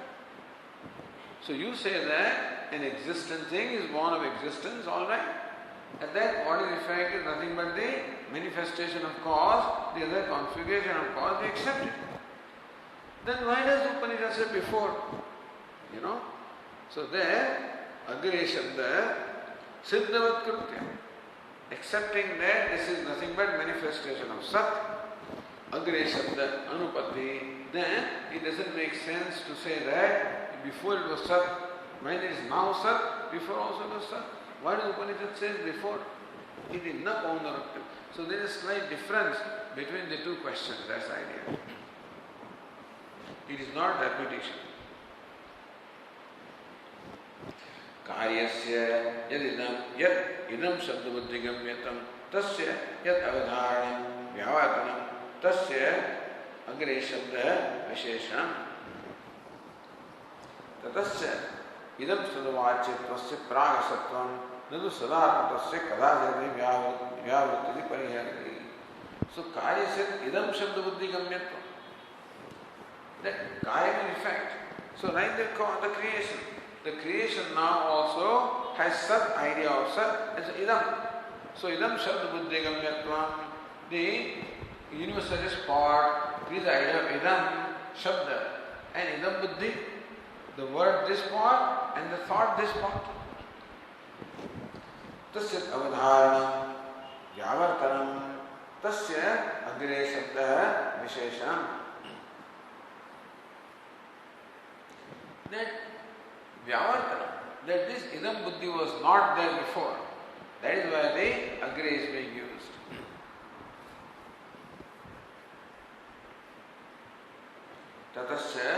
So you say that an existent thing is born of existence, all right. And that what is effect is nothing but the manifestation of cause, the other configuration of cause, we accept it. Then why does Upanishad say before? You know? So there, agre shabda siddhavat kritya. Accepting that this is nothing but manifestation of sat, agre shabda anupatti, then it doesn't make sense to say that before it was sat, when it is now sat, before also it was sat. Why does Upanishad say before? It is na paundarakti. So there is a slight difference between the two questions, that's the idea. It is not repetition. Karyasya yad idam shabdabuddhigam yatam tasya yad avadharanam vyavatanam tasya agre shabda vishesham tatasya idam sadavachyattvasya pragasatvam nadu sadatmatasya kadajati vyavruttiti pariharati. So karyasya idam shabdabuddhigam yatam. That kaya in effect. So like the creation. The creation now also has sat idea of sat as idam. So idam shabda buddhi gamyatvam. The universalist part is the idea of idam shabda and idam buddhi. The word this part and the thought this part. Tasya avadharanam yavartanam tasya agre shabda vishesham. That Vyavartana, that this idam buddhi was not there before. That is why the agre is being used. Tatasya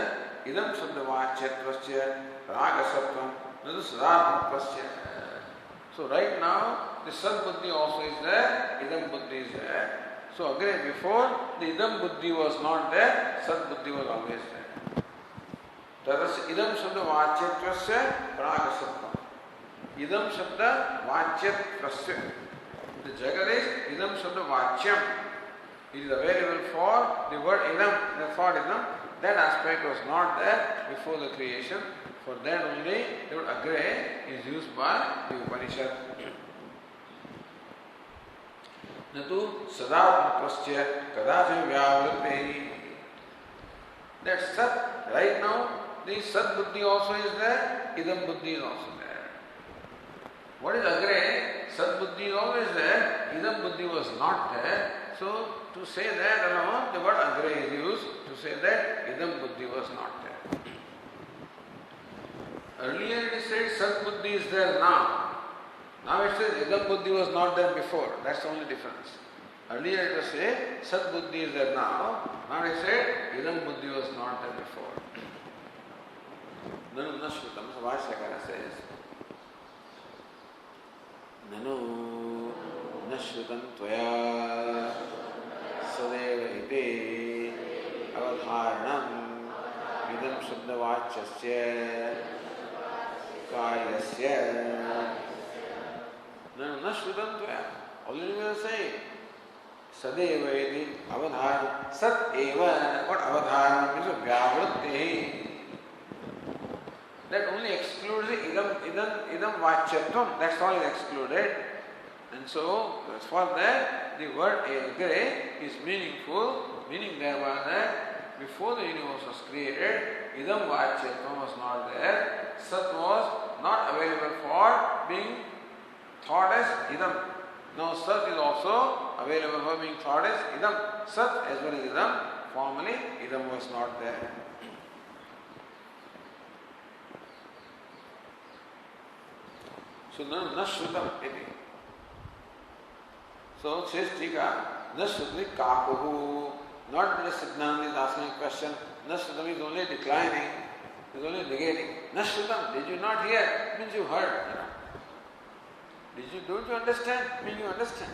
idam shabdavachyattvasya ragasatvam nadu sadatmattvasya. So right now, the sat buddhi also is there, idam buddhi is there. So agre before, the idam buddhi was not there, sat buddhi was always there. Tadas idam shabda vachyattvasya pragasatvam. Idam shabda vachyattvasya. The jagat is idam shabda vachyam. It is available for the word idam, the thought idam. That aspect was not there before the creation. For that only the word agre is used by the Upanishad. Natu sadatmatvasya kadacham vyavruttiti. That sat right now, the sat buddhi also is there, idam buddhi is also there. What is agre? Sat buddhi is always there, idam buddhi was not there. So to say that alone, the word agre is used to say that idam buddhi was not there. Earlier it said sat buddhi is there now. Now it says idam buddhi was not there before. That's the only difference. Earlier it was said sat buddhi is there now. Now it said idam buddhi was not there before. Nanu nashrutam, so Bhashyakara says, Nanu nashrutam tvaya sadeva iti avadharanam idam shabdavachyasya karyasya. No, na shrutam tvaya. Already we are saying sadeva iti avadharana. Sat eva. What avadharana means? Vyavritti. That only excludes the idam vachyatvam. That's all is excluded. And so, for that, the word agre is meaningful, meaning there was that before the universe was created, idam vachyatvam was not there. Sat was not available for being thought as idam. Now Sat is also available for being thought as idam. Sat as well as idam. Formerly, idam was not there. So na shrutam iti. So says Tika, na shrutam kakuhu. Not that Siddhanta is asking a question. Na shrutam is only declining, is only negating. Na shrutam, did you not hear? Means you heard. Don't you understand? Means you understand.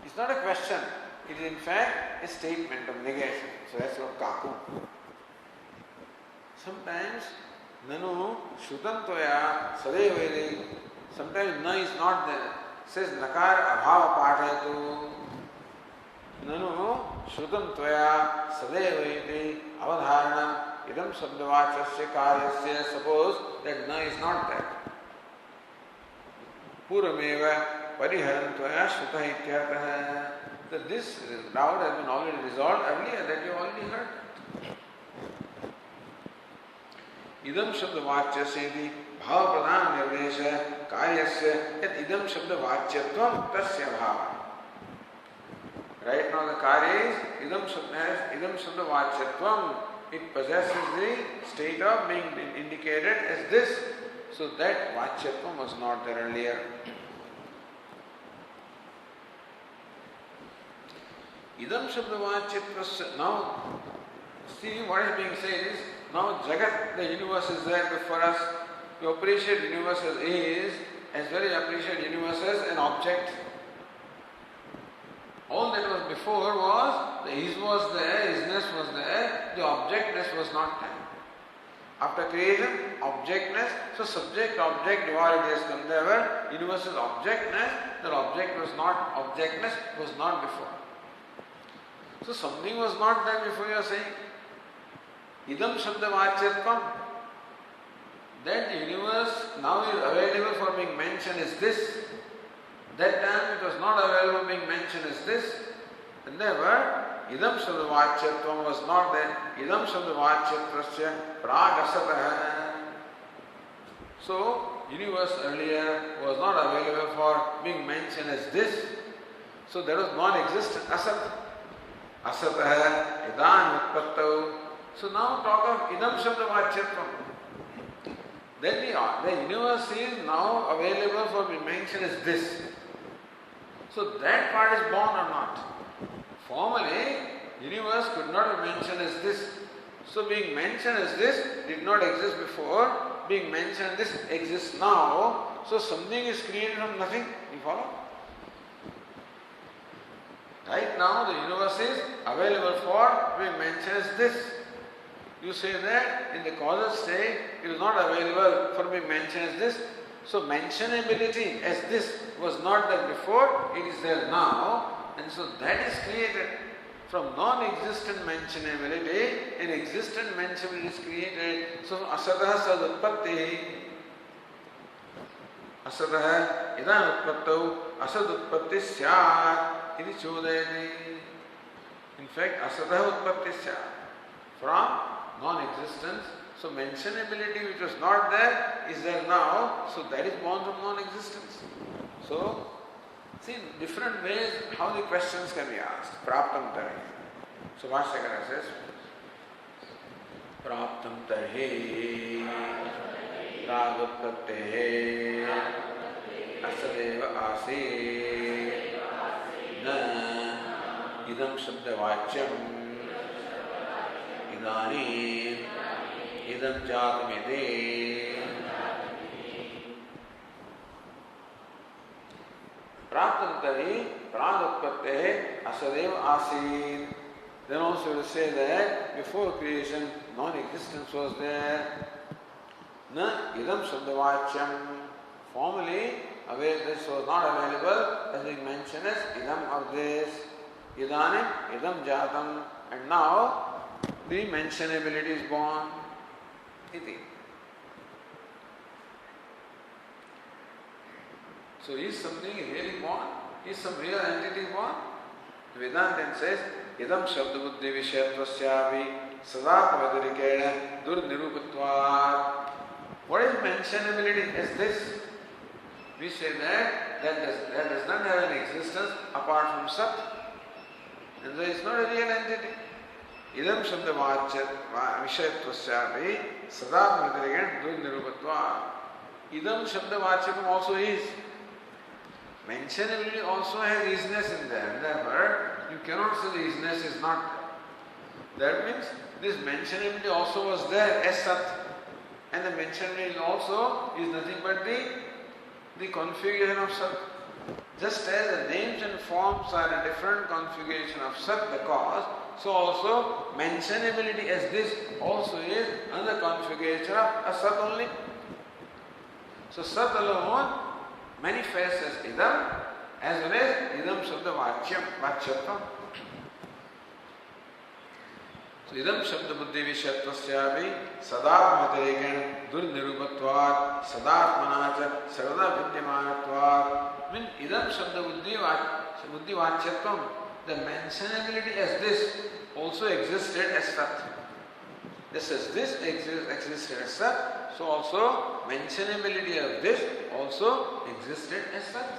It's not a question. It is in fact a statement of negation. So that's what kaku. Sometimes nanu shrutam toya sadevedi. Sometimes na is not there. Says nakar abhava pathayatu. Nanu shrutam toya sadevedi avadharana idam sabdavachasya karyasya. Suppose that na is not there. Purameva pariharam toya shruta ityartha. That this doubt has been already resolved earlier, that you already heard. Idam shabda vachyasya bhava pradhan nirvesha karyasya yat idam shabda vachyatvam tasya bhava. Right now the karya is idam shabda vachyatvam. It possesses the state of being indicated as this. So that vachyatvam was not there earlier. Idam shabda vachyatvam. Now, see what is being said is, now Jagat, the universe is there before us. We appreciate universe as is, as well as appreciate universe as an object. All that was before was, the is was there, isness was there, the objectness was not there. After creation, objectness, so subject, object, duality has come there. Universe's objectness, that object was not, objectness was not before. So something was not there before, you are saying. Idam shabda vachyatvam. That the universe now is available for being mentioned as this. That time it was not available for being mentioned as this. And therefore, idam shabda vachyatvam was not there. Idam shabda vachyatvam pragasatah. So, universe earlier was not available for being mentioned as this. So there was non-existent asat. Asatah idan utpattau. So now talk of idam shabda vachyatvam. Then the universe is now available for being mentioned as this. So that part is born or not? Formerly, universe could not be mentioned as this. So being mentioned as this did not exist before. Being mentioned as this exists now. So something is created from nothing. You follow? Right now the universe is available for being mentioned as this. You say that in the causal state it is not available for being mentioned as this. So mentionability as this was not there before, it is there now. And so that is created from non-existent mentionability, an existent mentionability is created. So asatah sadutpatti. Asatah idam utpattau asadutpatti syat iti chodayati. In fact, asatah utpatti syat. From non-existence. So mentionability which was not there is there now. So that is born from non-existence. So see different ways how the questions can be asked. Praptam tarhi. So Bhashyakara says, Praptam tarhi ragutpattehe asadeva asi na idam shabdavachyam idani idam jatamide. Praptam tari pradutpattehe asadeva asid. Then also we say that before creation non-existence was there. Na idam shabdavachyam. Formerly, this was not available, as being mentioned as idam of this, idanim, idam jatam, and now the mentionability is born. Iti. So is something really born? Is some real entity born? Vedanta then says, idam shabdabuddhi vishayatvasyāvi sadātvadarikena durnirupatvat. What is mentionability as this? We say that does not have an existence apart from Sat. And so it's not a real entity. Idam shabdavachyat vishayatvasyāvi sadātvadarikena durnirupatvat. Idam shabdavachyakam also is. Mentionability also has isness in there. Therefore, you cannot say the isness is not there. That means this mentionability also was there as Sat. And the mentionability also is nothing but the configuration of Sat. Just as the names and forms are a different configuration of Sat, the cause, so also mentionability as this also is another configuration of a Sat only. So Sat alone manifests as idam as well as idam shabda vachyatvam. So idam shabda buddhi vishayatvasyāvi sadātmatarekena durnirupatvat sadātmanaca sarvada vidyamanatvat. Means idam shabda buddhi vachyatvam. The mentionability as this also existed as Sat. Just as this existed as Sat, so also mentionability of this also existed as Sat.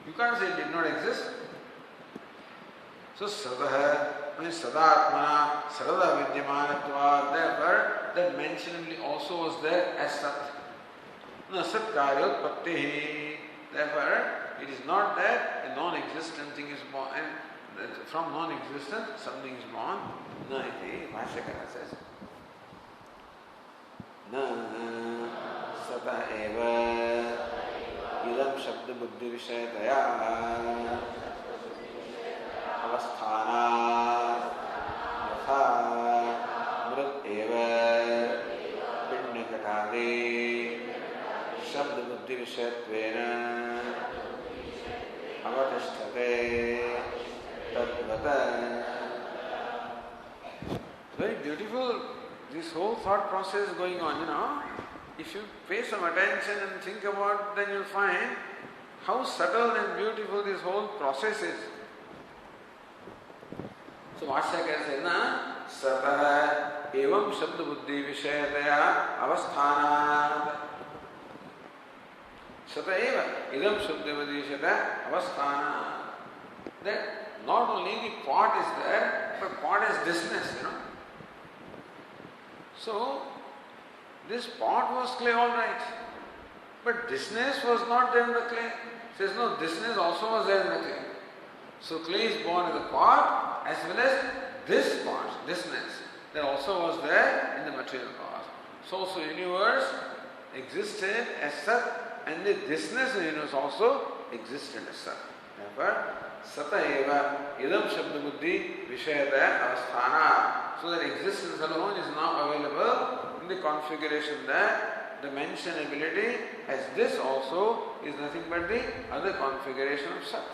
You can't say it did not exist. So Sadaha means Sadatmana, Sarada Vidyamanatva, therefore that mentionability also was there as Sat. Na Sat Karyotpattihi. Therefore, it is not that a non-existent thing is born, and from non-existence something is born. Na iti Bhashyakara says. Na sata eva idam shabda buddhi vishayataya avasthana yatha mrut eva pinnakatade shabda buddhi vishayatvena avatishthate tadvata. Very beautiful, this whole thought process going on, If you pay some attention and think about, then you'll find how subtle and beautiful this whole process is. So Bhashyakara says, Sataha evam shabda buddhi vishayataya avasthanat. Sata eva idam shabda buddhi vishayataya avasthanat. That not only the pot is there, but pot has thisness, So, this pot was clay, all right, but thisness was not there in the clay. Says no, thisness also was there in the clay. So clay is born as a pot as well as this pot, thisness, that also was there in the material cause. So universe existed as Sat, and the thisness in the universe also existed as Sat. Therefore, Sata eva idam shabda buddhi vishayataya avasthana. So that existence alone is now available in the configuration that the mentionability as this also is nothing but the other configuration of Sat.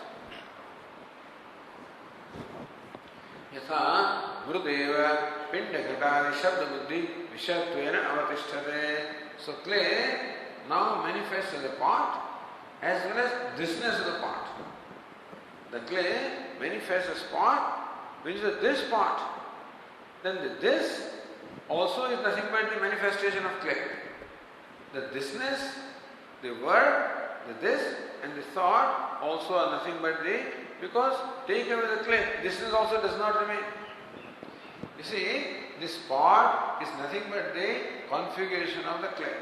Yatha vrudeva pindakatari shabda buddhi vishayatvena avatishtade. So clay now manifests as a pot as well as thisness of the pot. The clay manifests as pot, which is this pot. Then the this also is nothing but the manifestation of clay. The thisness, the word, the this and the thought also are nothing but the, because take away the clay, thisness also does not remain. You see, this pot is nothing but the configuration of the clay.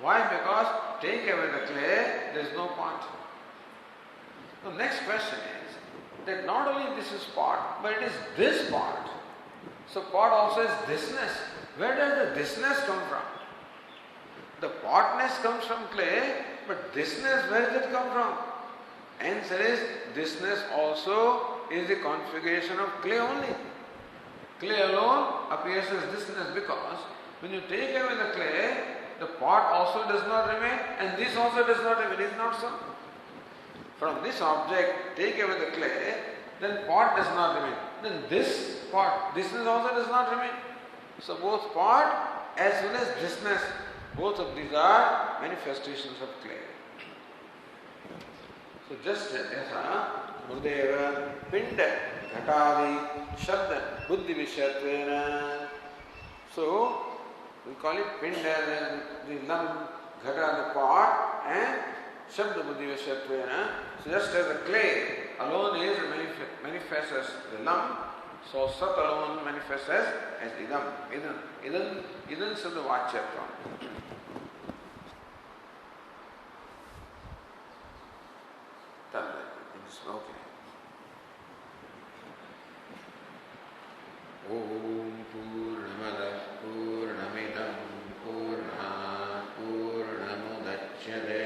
Why? Because take away the clay, there is no pot. The next question is that not only this is pot, but it is this pot. So pot also is thisness. Where does the thisness come from? The potness comes from clay, but thisness, where does it come from? Answer is, thisness also is the configuration of clay only. Clay alone appears as thisness because When you take away the clay, the pot also does not remain and this also does not remain. Is not so? From this object, take away the clay, then pot does not remain. Then this pot, thisness also does not remain. So both pot as well as thisness, both of these are manifestations of clay. So just as Murdeva, Pinda, Ghatadi, Shabda, Buddhi Vishatvena. So we call it Pinda, the lump, Ghata, the pot, and Shabda Buddhi Vishatvena. So just as the clay alone is manifests as the lump, so Sat alone manifests as Idam. Idam Sabda Vachyatvam. Okay. Om Purnamada Purnamidam Purnat Purnamudachyate